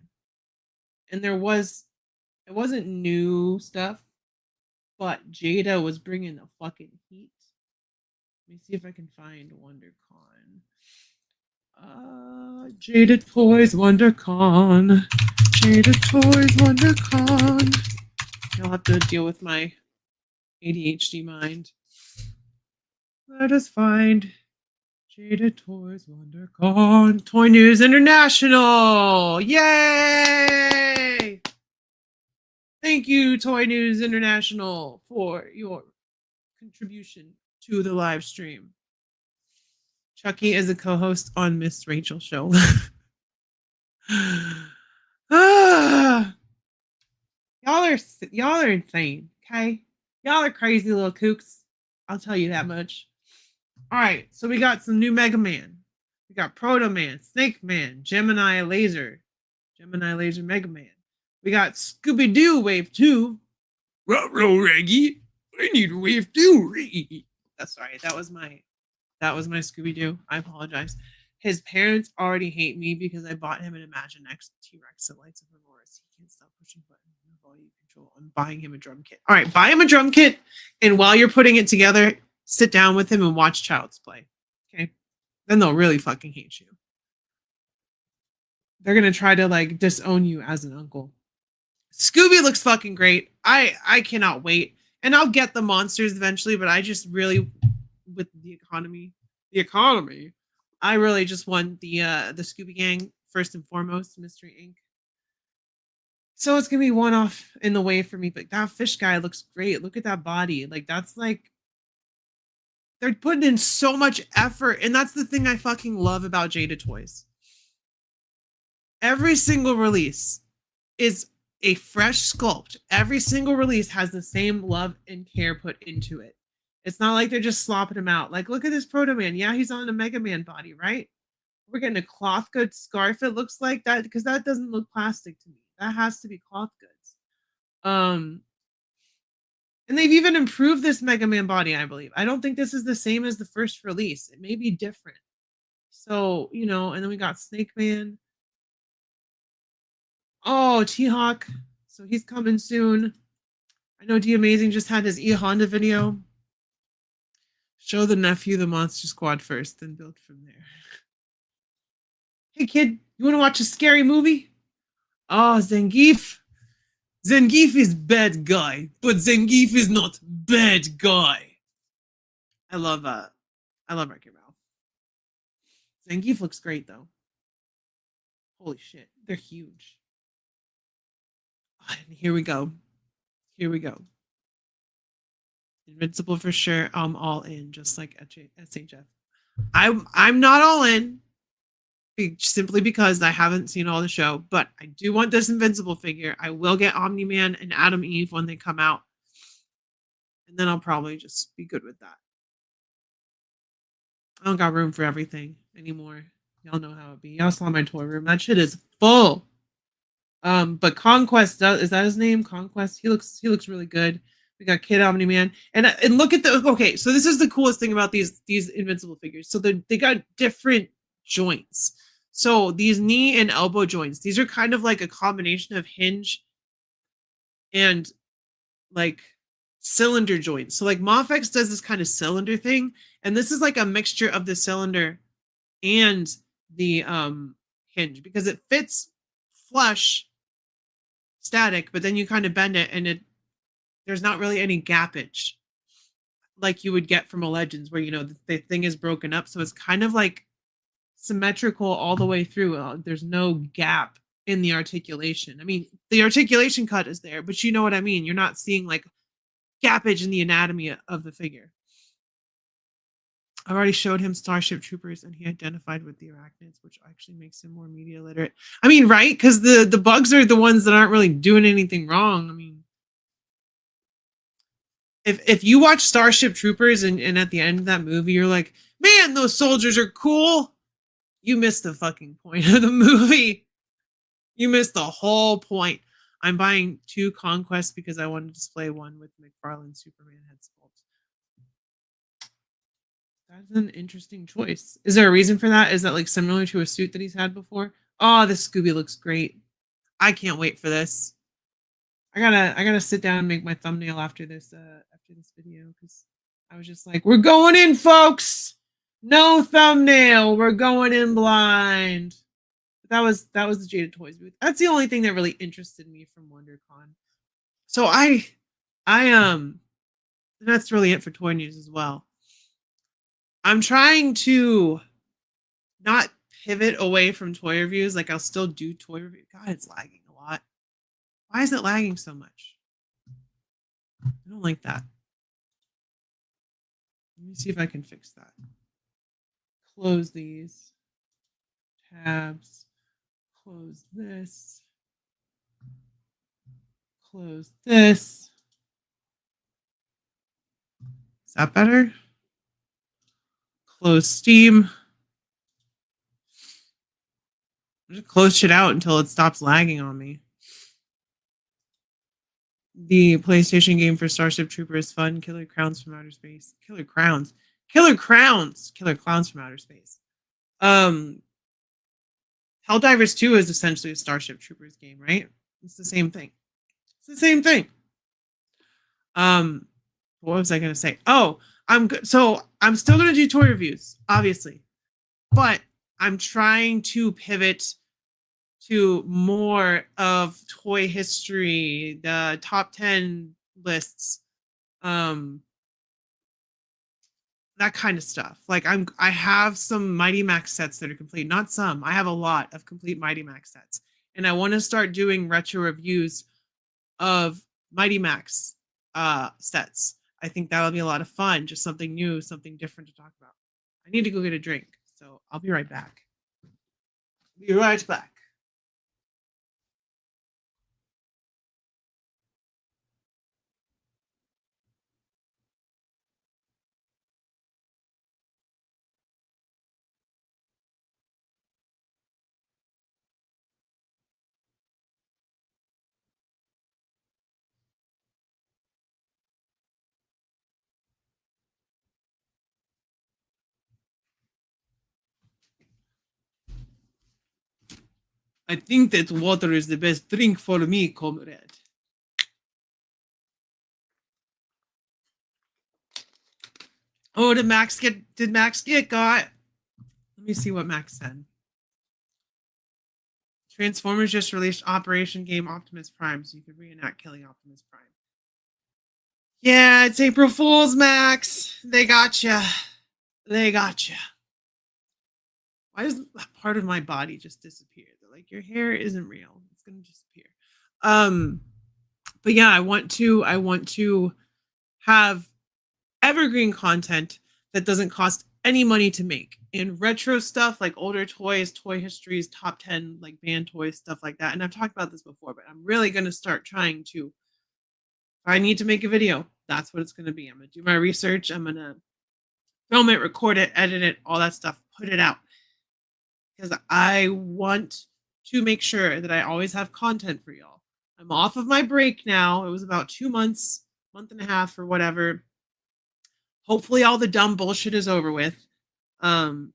And it wasn't new stuff, but Jada was bringing the fucking heat. Let me see if I can find WonderCon. Jada Toys WonderCon. Jada Toys WonderCon. You'll have to deal with my ADHD mind. Let us find Jada Toys WonderCon. Toy News International. Yay! Thank you, Toy News International, for your contribution to the live stream. Chucky is a co-host on Miss Rachel Show. Y'all are insane, okay? Y'all are crazy little kooks. I'll tell you that much. All right, so we got some new Mega Man. We got Proto Man, Snake Man, Gemini Laser Mega Man. We got Scooby Doo Wave 2. Ruh-roh, Reggie. I need Wave 2, Reggie. That's right. That was my Scooby Doo. I apologize. His parents already hate me because I bought him an Imagine X T-Rex that lights up Auroras. He can't stop pushing buttons in volume control. I'm buying him a drum kit. All right, buy him a drum kit, and while you're putting it together, sit down with him and watch Child's Play. Okay? Then they'll really fucking hate you. They're gonna try to like disown you as an uncle. Scooby looks fucking great. I cannot wait. And I'll get the monsters eventually, but I just really, with the economy, I really just want the Scooby Gang first and foremost, Mystery Inc. So it's gonna be one off in the way for me. But that fish guy looks great. Look at that body. Like that's like they're putting in so much effort, and that's the thing I fucking love about Jada Toys. Every single release is a fresh sculpt. Every single release has the same love and care put into it. It's not like they're just slopping him out. Like, look at this Proto Man. Yeah, he's on a Mega Man body, right? We're getting a cloth goods scarf. It looks like that because that doesn't look plastic to me. That has to be cloth goods. And they've even improved this Mega Man body, I believe. I don't think this is the same as the first release. It may be different. So, you know, and then we got Snake Man. Oh, T-Hawk. So he's coming soon. I know D Amazing just had his E Honda video. Show the nephew the Monster Squad first, then build from there. Hey kid, you want to watch a scary movie? Oh, Zangief. Zangief is bad guy, but Zangief is not bad guy. I love Wreck-It Ralph. Zangief looks great though. Holy shit, they're huge. And here we go. Invincible for sure. I'm all in, just like SHF. I'm not all in, simply because I haven't seen all the show, but I do want this Invincible figure. I will get Omni-Man and Adam Eve when they come out, and then I'll probably just be good with that. I don't got room for everything anymore. Y'all know how it be. Y'all saw my toy room. That shit is full. But Conquest, is that his name? Conquest. He looks really good. We got Kid Omni-Man, and look at the. Okay, so this is the coolest thing about these Invincible figures. So they got different joints. So these knee and elbow joints, these are kind of like a combination of hinge and like cylinder joints. So like Mafex does this kind of cylinder thing, and this is like a mixture of the cylinder and the hinge because it fits flush static, but then you kind of bend it and there's not really any gappage like you would get from a Legends where, you know, the thing is broken up. So it's kind of like symmetrical all the way through. There's no gap in the articulation. I mean, the articulation cut is there, but you know what I mean? You're not seeing like gappage in the anatomy of the figure. I already showed him Starship Troopers and he identified with the arachnids, which actually makes him more media literate. I mean, right? Because the bugs are the ones that aren't really doing anything wrong. I mean, if you watch Starship Troopers and at the end of that movie, you're like, man, those soldiers are cool. You missed the fucking point of the movie. You missed the whole point. I'm buying 2 Conquests because I want to display one with McFarlane Superman head sculpt. That's an interesting choice. Is there a reason for that? Is that like similar to a suit that he's had before? Oh, this Scooby looks great. I can't wait for this. I gotta sit down and make my thumbnail after this video because I was just like, we're going in, folks. No thumbnail. We're going in blind. But that was the Jada Toys booth. That's the only thing that really interested me from WonderCon. So and that's really it for toy news as well. I'm trying to not pivot away from toy reviews. Like I'll still do toy reviews. God, it's lagging a lot. Why is it lagging so much? I don't like that. Let me see if I can fix that. Close these tabs. Close this. Close this. Is that better? close Steam. Just close shit out until it stops lagging on me. The PlayStation game for Starship Trooper is fun. Killer Crowns from Outer Space. Killer Crowns from Outer Space. Helldivers 2 is essentially a Starship Troopers game, right? It's the same thing. What was I gonna say? Oh, I'm still gonna do toy reviews, obviously, but I'm trying to pivot to more of toy history, the top 10 lists, that kind of stuff. Like I have some Mighty Max sets that are complete. Not some. I have a lot of complete Mighty Max sets. And I want to start doing retro reviews of Mighty Max sets. I think that'll be a lot of fun. Just something new, something different to talk about. I need to go get a drink, so I'll be right back. Be right back. I think that water is the best drink for me, comrade. Oh, did Max get got? Let me see what Max said. Transformers just released Operation Game Optimus Prime, so you could reenact killing Optimus Prime. Yeah, it's April Fool's, Max. They gotcha. Why does part of my body just disappear? They're like, your hair isn't real. It's gonna disappear. But yeah, I want to have evergreen content that doesn't cost any money to make, and retro stuff like older toys, toy histories, top 10 like band toys, stuff like that. And I've talked about this before, but I'm really going to start trying to, if I need to make a video, that's what it's going to be. I'm going to do my research. I'm going to film it, record it, edit it, all that stuff, put it out, because I want to make sure that I always have content for y'all. I'm off of my break now. It was about 2 months, month and a half or whatever. Hopefully all the dumb bullshit is over with. After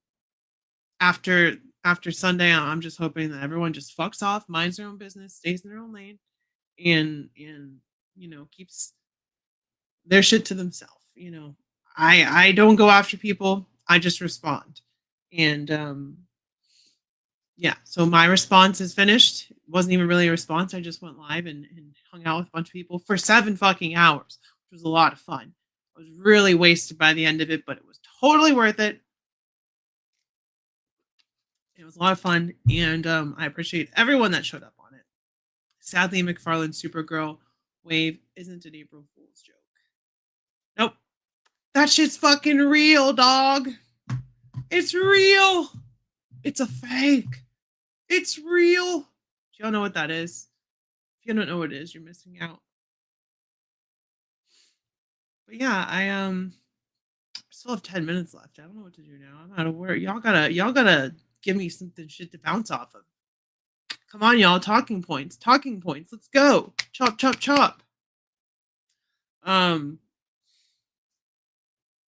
Sunday, I'm just hoping that everyone just fucks off, minds their own business, stays in their own lane, and keeps their shit to themselves. I don't go after people. I just respond. And yeah, so my response is finished. It wasn't even really a response. I just went live and hung out with a bunch of people for 7 fucking hours, which was a lot of fun. I was really wasted by the end of it, but it was totally worth it. It was a lot of fun, and I appreciate everyone that showed up on it. Sadly, McFarlane's Supergirl wave isn't an April Fool's joke. Nope. That shit's fucking real, dog. It's real. It's a fake. It's real. Do y'all know what that is? If you don't know what it is, you're missing out. But yeah, I still have 10 minutes left. I don't know what to do now. I'm out of work. Y'all gotta give me something shit to bounce off of. Come on, y'all. Talking points. Let's go. Chop, chop, chop.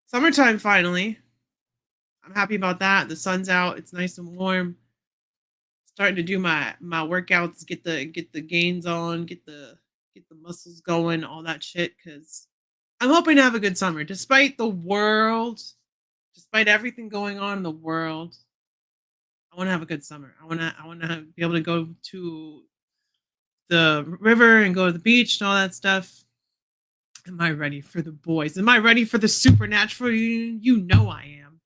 Summertime finally. I'm happy about that. The sun's out. It's nice and warm. Starting to do my workouts, get the gains on, get the muscles going, all that shit, because I'm hoping to have a good summer. Despite everything going on in the world, I want to have a good summer. I want to be able to go to the river and go to the beach and all that stuff. Am I ready for the boys? Am I ready for the supernatural? You know I am.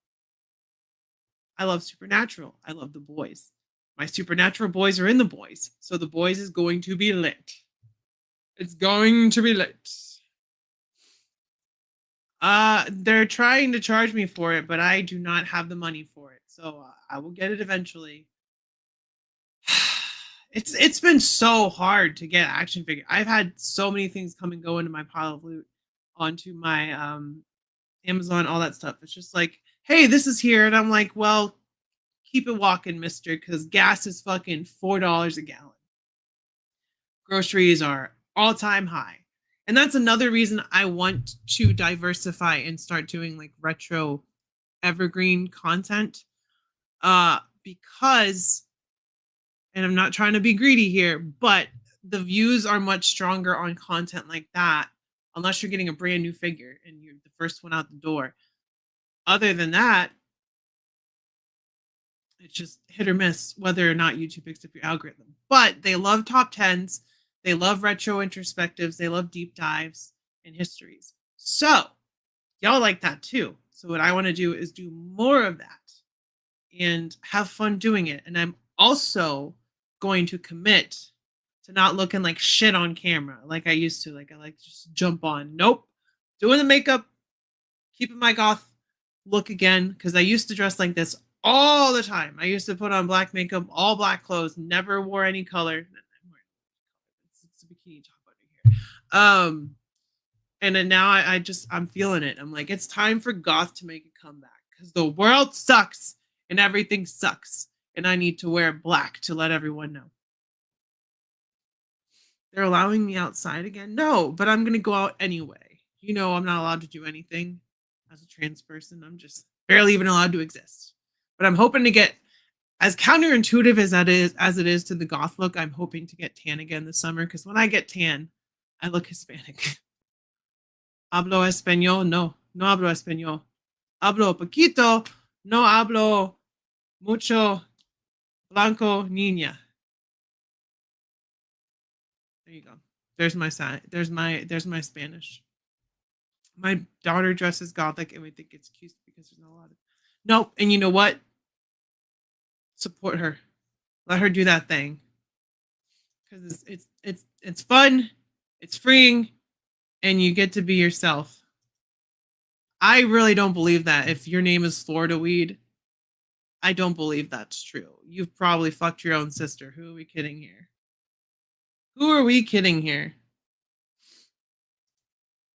I love Supernatural. I love the boys. My Supernatural boys are in the boys. So the boys is going to be lit. It's going to be lit. They're trying to charge me for it, but I do not have the money for it. So I will get it eventually. It's been so hard to get action figure. I've had so many things come and go into my pile of loot onto my Amazon, all that stuff. It's just like hey, this is here. And I'm like, well, keep it walking, mister, because gas is fucking $4 a gallon. Groceries are all-time high. And that's another reason I want to diversify and start doing like retro evergreen content. Because, and I'm not trying to be greedy here, but the views are much stronger on content like that, unless you're getting a brand new figure and you're the first one out the door. Other than that, it's just hit or miss whether or not YouTube picks up your algorithm. But they love top 10s. They love retro introspectives. They love deep dives and histories. So y'all like that too. So what I want to do is do more of that and have fun doing it. And I'm also going to commit to not looking like shit on camera like I used to. Like I like to just jump on. Nope. Doing the makeup, keeping my goth look again, because I used to dress like this all the time. I used to put on black makeup, all black clothes, never wore any color. It's a bikini top under here. And then now I'm feeling it. I'm like, it's time for goth to make a comeback because the world sucks and everything sucks. And I need to wear black to let everyone know. They're allowing me outside again? No, but I'm going to go out anyway. You know, I'm not allowed to do anything as a trans person. I'm just barely even allowed to exist. But I'm hoping to get, as counterintuitive as it is to the goth look, I'm hoping to get tan again this summer. Because when I get tan, I look Hispanic. Hablo español? No hablo español. Hablo poquito, no hablo mucho blanco niña. There you go. There's my sign. There's my Spanish. My daughter dresses gothic and we think it's cute because there's not a lot of nope. And you know what? Support her. Let her do that thing. Because it's fun, it's freeing, and you get to be yourself. I really don't believe that if your name is Florida Weed, I don't believe that's true. You've probably fucked your own sister. Who are we kidding here? Who are we kidding here?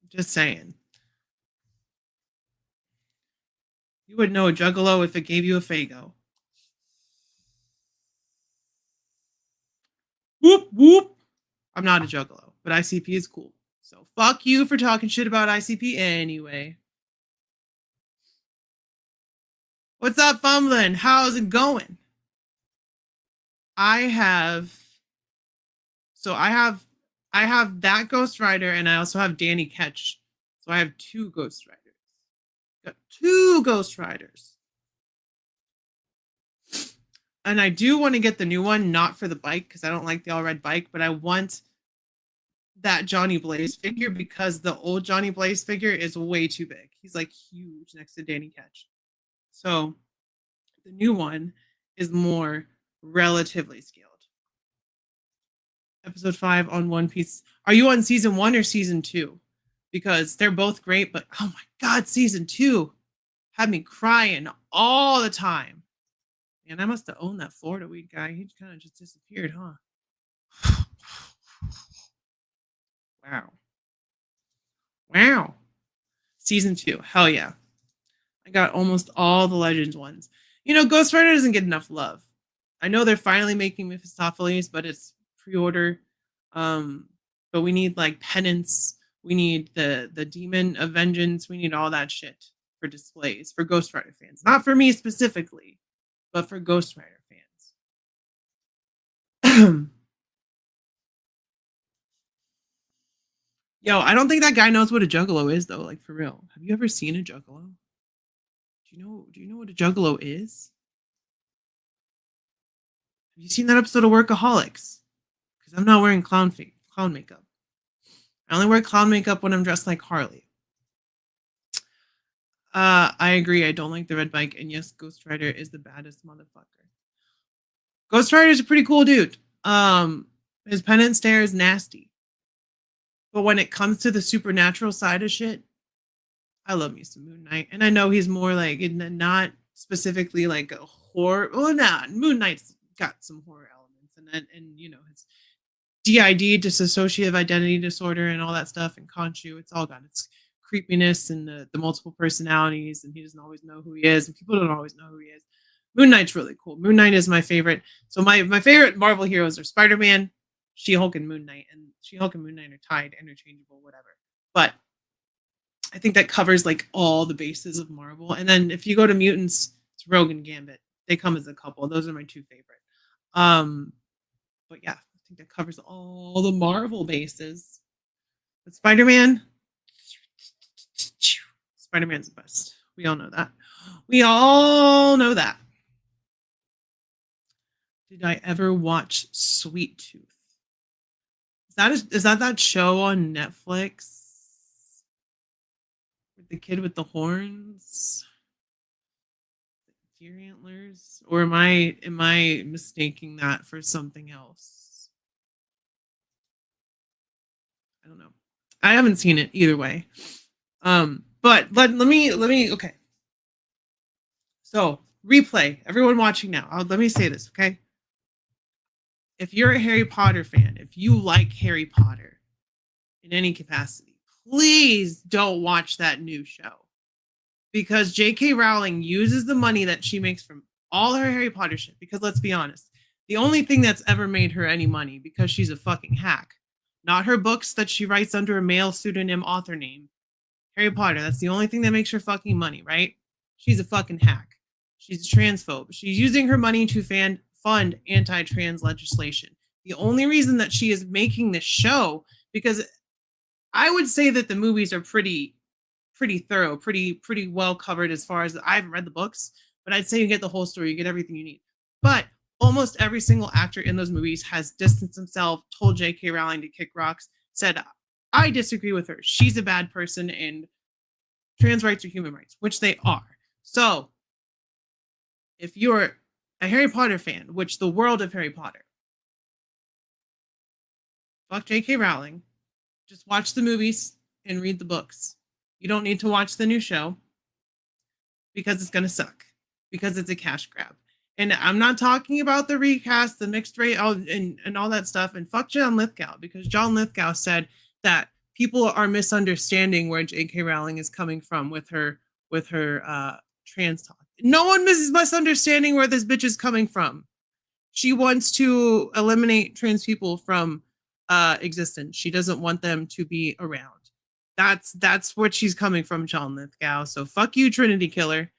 Just saying. You would know a juggalo if it gave you a Fago. Whoop, whoop. I'm not a juggalo, but ICP is cool. So fuck you for talking shit about ICP anyway. What's up, Fumblin'? How's it going? I have that Ghost Rider and I also have Danny Ketch. So I have 2 Ghost Riders. Got 2 Ghost Riders. And I do want to get the new one, not for the bike, because I don't like the all red bike, but I want that Johnny Blaze figure because the old Johnny Blaze figure is way too big. He's like huge next to Danny Ketch. So the new one is more relatively scaled. Episode 5 on One Piece. Are you on season 1 or season 2? Because they're both great, but oh my God, season 2 had me crying all the time. And I must have owned that Florida Weed guy. He kind of just disappeared, huh? Wow. Season 2. Hell yeah. I got almost all the Legends ones. You know, Ghost Rider doesn't get enough love. I know they're finally making Mephistopheles, but it's pre-order. But we need like penance. We need the Demon of Vengeance. We need all that shit for displays for Ghost Rider fans. Not for me specifically, but for Ghost Rider fans. Yo, I don't think that guy knows what a juggalo is though, like for real. Have you ever seen a juggalo? Do you know what a juggalo is? Have you seen that episode of Workaholics? Because I'm not wearing clown makeup. I only wear clown makeup when I'm dressed like Harley. I agree. I don't like the red bike. And yes, Ghost Rider is the baddest motherfucker. Ghost Rider is a pretty cool dude. His penance stare is nasty. But when it comes to the supernatural side of shit, I love me some Moon Knight. And I know he's more like, not specifically like a horror. Well, nah, Moon Knight's got some horror elements. And you know, his DID, dissociative identity disorder, and all that stuff, and Khonshu, it's all got its creepiness and the multiple personalities, and he doesn't always know who he is, and people don't always know who he is. Moon Knight's really cool. Moon Knight is my favorite. So my favorite Marvel heroes are Spider-Man, She-Hulk, and Moon Knight. And She-Hulk and Moon Knight are tied, interchangeable, whatever. But I think that covers like all the bases of Marvel. And then if you go to mutants, it's Rogue and Gambit. They come as a couple. Those are my two favorite. But yeah, I think that covers all the Marvel bases. But Spider-Man's the best. We all know that. We all know that. Did I ever watch Sweet Tooth? Is that show on Netflix? With the kid with the horns? Deer antlers? Or am I mistaking that for something else? I don't know. I haven't seen it either way. But let me okay. So, replay. Everyone watching now. Let me say this, okay? If you're a Harry Potter fan, if you like Harry Potter in any capacity, please don't watch that new show. Because J.K. Rowling uses the money that she makes from all her Harry Potter shit. Because let's be honest, the only thing that's ever made her any money, because she's a fucking hack, not her books that she writes under a male pseudonym author name. Harry Potter, that's the only thing that makes her fucking money, right? She's a fucking hack. She's a transphobe. She's using her money to fund anti-trans legislation. The only reason that she is making this show, because I would say that the movies are pretty thorough, pretty well covered as far as I haven't read the books, but I'd say you get the whole story, you get everything you need. But almost every single actor in those movies has distanced himself, told J.K. Rowling to kick rocks, said, I disagree with her. She's a bad person and trans rights are human rights, which they are. So if you're a Harry Potter fan, which the world of Harry Potter, fuck J.K. Rowling, just watch the movies and read the books. You don't need to watch the new show because it's going to suck, because it's a cash grab. And I'm not talking about the recast, the mixed race, and all that stuff. And fuck John Lithgow, because John Lithgow said that people are misunderstanding where J.K. Rowling is coming from with her trans talk. No one is misunderstanding where this bitch is coming from. She wants to eliminate trans people from existence. She doesn't want them to be around. That's what she's coming from, John Lithgow. So fuck you, Trinity Killer.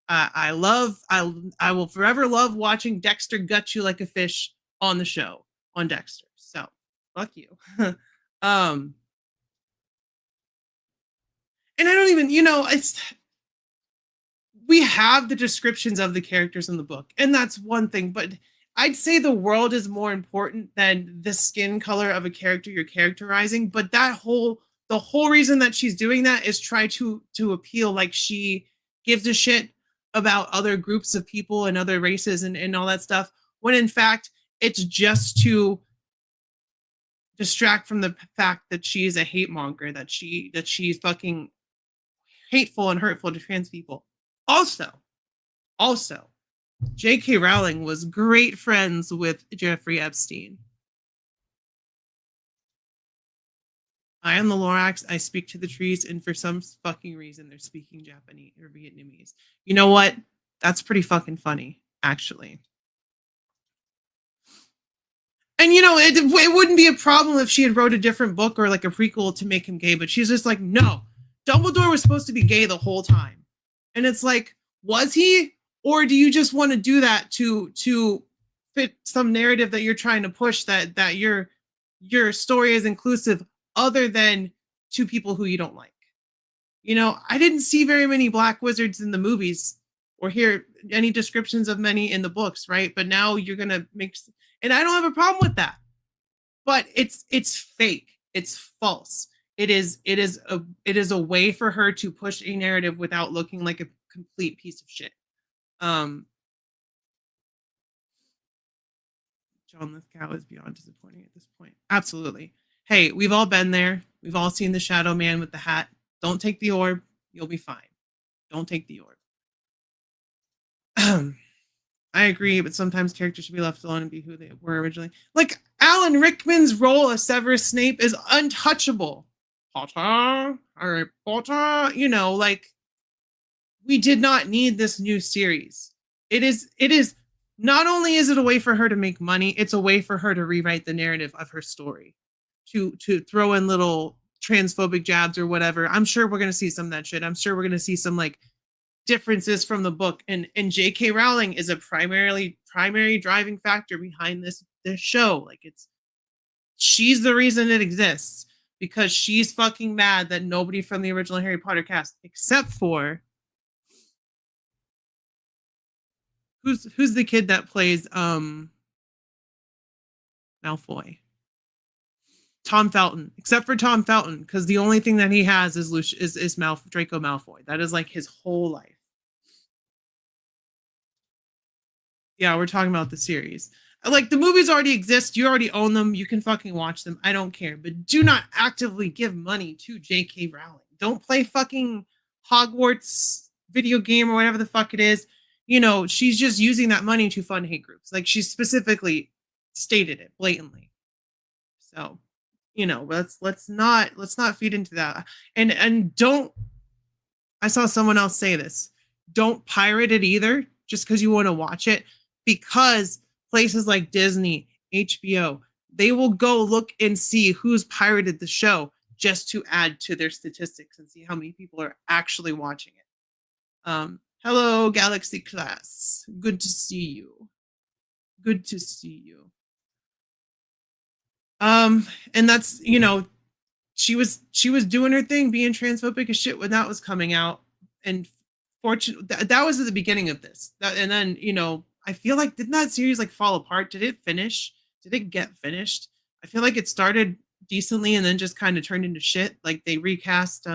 I will forever love watching Dexter gut you like a fish on the show on Dexter. So fuck you. And I don't even, we have the descriptions of the characters in the book, and that's one thing, but I'd say the world is more important than the skin color of a character you're characterizing. But the whole reason that she's doing that is try to appeal like she gives a shit about other groups of people and other races and all that stuff, when in fact it's just to distract from the fact that she is a hate monger, that she's fucking hateful and hurtful to trans people. Also, J.K. Rowling was great friends with Jeffrey Epstein. I am the Lorax. I speak to the trees, and for some fucking reason, they're speaking Japanese or Vietnamese. You know what? That's pretty fucking funny, actually. And it wouldn't be a problem if she had wrote a different book or like a prequel to make him gay, but she's just like, no, Dumbledore was supposed to be gay the whole time. And it's like, was he? Or do you just want to do that to fit some narrative that you're trying to push, that your story is inclusive other than to people who you don't like? I didn't see very many black wizards in the movies or hear any descriptions of many in the books, right? But now you're going to make, and I don't have a problem with that. But it's fake. It's false. It is a way for her to push a narrative without looking like a complete piece of shit. John Lithgow is beyond disappointing at this point. Absolutely. Hey, we've all been there. We've all seen the Shadow Man with the hat. Don't take the orb. You'll be fine. Don't take the orb. I agree, but sometimes characters should be left alone and be who they were originally. Like, Alan Rickman's role as Severus Snape is untouchable. Harry Potter, you know, like we did not need this new series. It is not only is it a way for her to make money, it's a way for her to rewrite the narrative of her story. To throw in little transphobic jabs or whatever. I'm sure we're gonna see some of that shit. I'm sure we're gonna see some like differences from the book. And J.K. Rowling is a primary driving factor behind this show. Like she's the reason it exists because she's fucking mad that nobody from the original Harry Potter cast, except for who's the kid that plays Malfoy? Tom Felton, except for Tom Felton, because the only thing that he has is Draco Malfoy. That is like his whole life. Yeah, we're talking about the series. Like the movies already exist. You already own them. You can fucking watch them. I don't care. But do not actively give money to J.K. Rowling. Don't play fucking Hogwarts video game or whatever the fuck it is. You know, she's just using that money to fund hate groups. Like she specifically stated it blatantly. So, you know, let's not feed into that. And don't, I saw someone else say this. Don't pirate it either, just because you want to watch it, because places like Disney, HBO, they will go look and see who's pirated the show just to add to their statistics and see how many people are actually watching it. Hello, Galaxy Class. Good to see you. Good to see you. And that's, you know, she was doing her thing, being transphobic as shit when that was coming out. And fortunately, that was at the beginning of this. And then, you know, I feel like, didn't that series like fall apart? Did it finish? Did it get finished? I feel like it started decently and then just kind of turned into shit. Like they recast,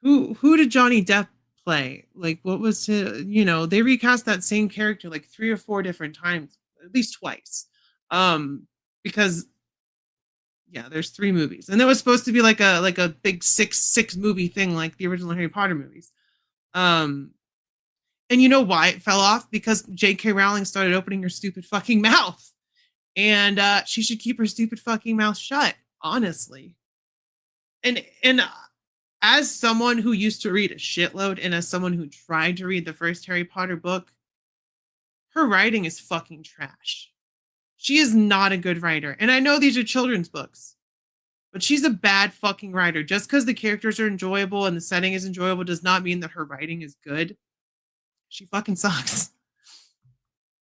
who did Johnny Depp play? Like what was his, you know, they recast that same character like 3 or 4 different times, at least twice. Because yeah, there's 3 movies. And it was supposed to be like a big six movie thing like the original Harry Potter movies. And you know why it fell off? Because J.K. Rowling started opening her stupid fucking mouth. And she should keep her stupid fucking mouth shut, honestly. And as someone who used to read a shitload and as someone who tried to read the first Harry Potter book, her writing is fucking trash. She is not a good writer. And I know these are children's books, but she's a bad fucking writer. Just because the characters are enjoyable and the setting is enjoyable does not mean that her writing is good. She fucking sucks.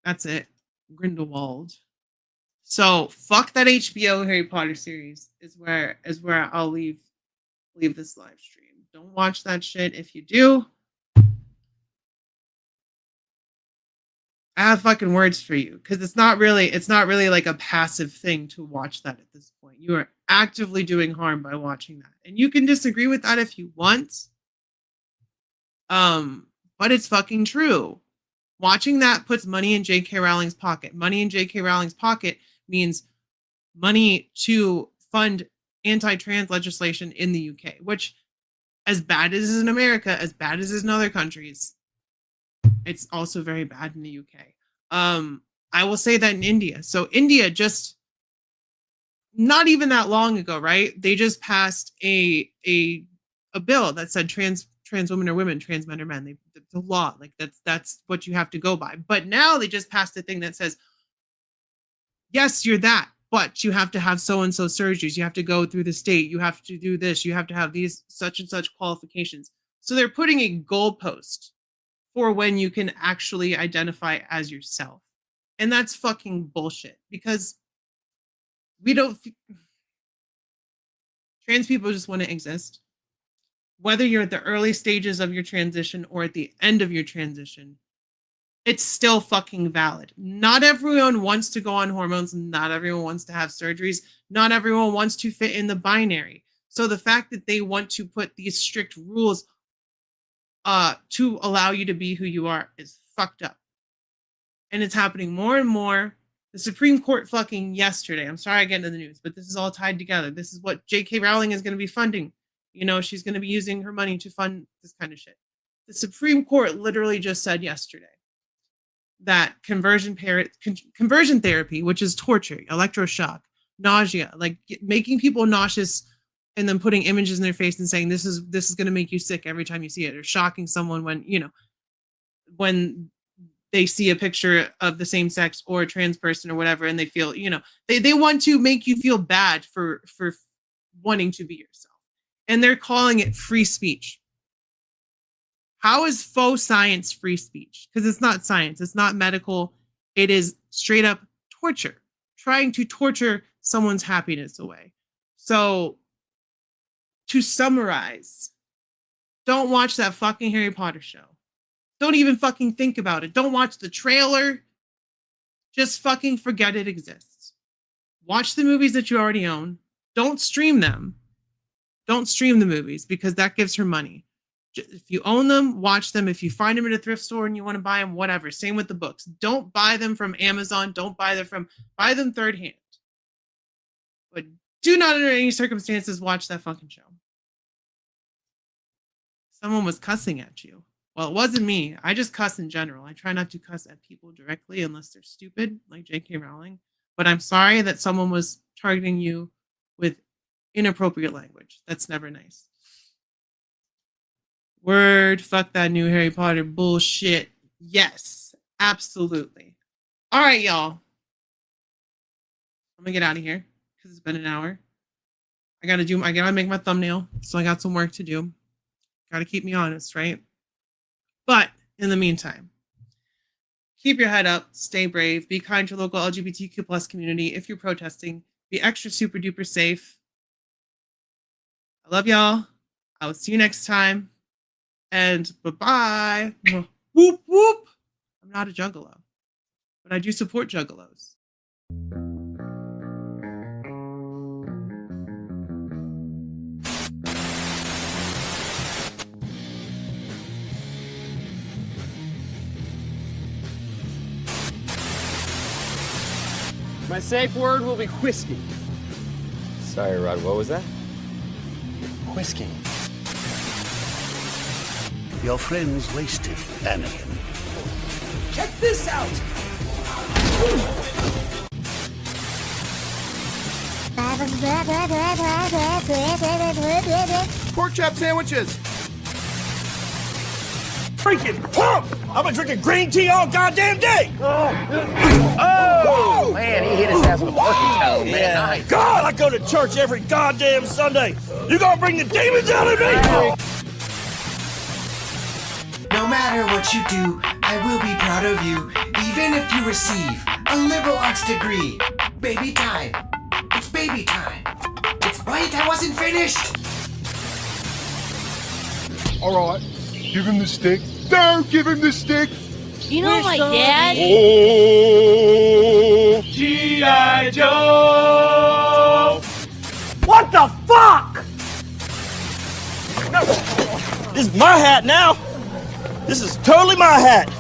That's it. Grindelwald. So fuck that HBO Harry Potter series is where I'll leave this live stream. Don't watch that shit. If you do, I have fucking words for you, because it's not really like a passive thing to watch that at this point. You are actively doing harm by watching that. And you can disagree with that if you want. But it's fucking true. Watching that puts money in J.K. Rowling's pocket. Money in J.K. Rowling's pocket means money to fund anti-trans legislation in the UK, which, as bad as is in America, as bad as is in other countries, it's also very bad in the UK. I will say that in India. So India just not even that long ago, right? They just passed a bill that said trans women are women, trans men are men. The law, like that's what you have to go by. But now they just passed a thing that says, yes, you're that, but you have to have so and so surgeries. You have to go through the state. You have to do this. You have to have these such and such qualifications. So they're putting a goalpost for when you can actually identify as yourself. And that's fucking bullshit, because trans people just want to exist. Whether you're at the early stages of your transition or at the end of your transition, it's still fucking valid. Not everyone wants to go on hormones. Not everyone wants to have surgeries. Not everyone wants to fit in the binary. So the fact that they want to put these strict rules to allow you to be who you are is fucked up. And it's happening more and more. The Supreme Court fucking yesterday, I'm sorry I get into the news, but this is all tied together. This is what J.K. Rowling is going to be funding. You know, she's going to be using her money to fund this kind of shit. The Supreme Court literally just said yesterday that conversion therapy, which is torture, electroshock, nausea, like making people nauseous and then putting images in their face and saying this is going to make you sick every time you see it, or shocking someone when they see a picture of the same sex or a trans person or whatever, and they feel, they want to make you feel bad for wanting to be yourself. And they're calling it free speech. How is faux science free speech? Because it's not science, it's not medical, it is straight up torture, trying to torture someone's happiness away. So, to summarize, don't watch that fucking Harry Potter show. Don't even fucking think about it. Don't watch the trailer. Just fucking forget it exists. Watch the movies that you already own. Don't stream them. Don't stream the movies because that gives her money. If you own them, watch them. If you find them at a thrift store and you want to buy them, whatever. Same with the books. Don't buy them from Amazon. Buy them third hand. But do not under any circumstances watch that fucking show. Someone was cussing at you. Well, it wasn't me. I just cuss in general. I try not to cuss at people directly unless they're stupid, like J.K. Rowling. But I'm sorry that someone was targeting you with inappropriate language. That's never nice. Word, fuck that new Harry Potter bullshit. Yes, absolutely. All right, y'all. I'm gonna get out of here because it's been an hour. I gotta make my thumbnail, so I got some work to do. Gotta keep me honest, right? But in the meantime, keep your head up, stay brave, be kind to your local LGBTQ plus community. If you're protesting, be extra super duper safe. I love y'all. I will see you next time. And bye-bye. Whoop, whoop. I'm not a juggalo, but I do support juggalos. My safe word will be whiskey. Sorry, Rod, what was that? Whiskey. Your friend's wasted, Anakin. Check this out! Pork chop sandwiches! Freaking pump! I've been drinking green tea all goddamn day! Oh, man, he hit his ass with a porky toe, man. Nice. God, I go to church every goddamn Sunday. You gonna bring the demons out of me? No matter what you do, I will be proud of you, even if you receive a liberal arts degree. Baby time. It's baby time. Wait, I wasn't finished. All right, give him the stick. Don't give him the stick. You know my dad? Oh, G.I. Joe! What the fuck? This is my hat now. This is totally my hat.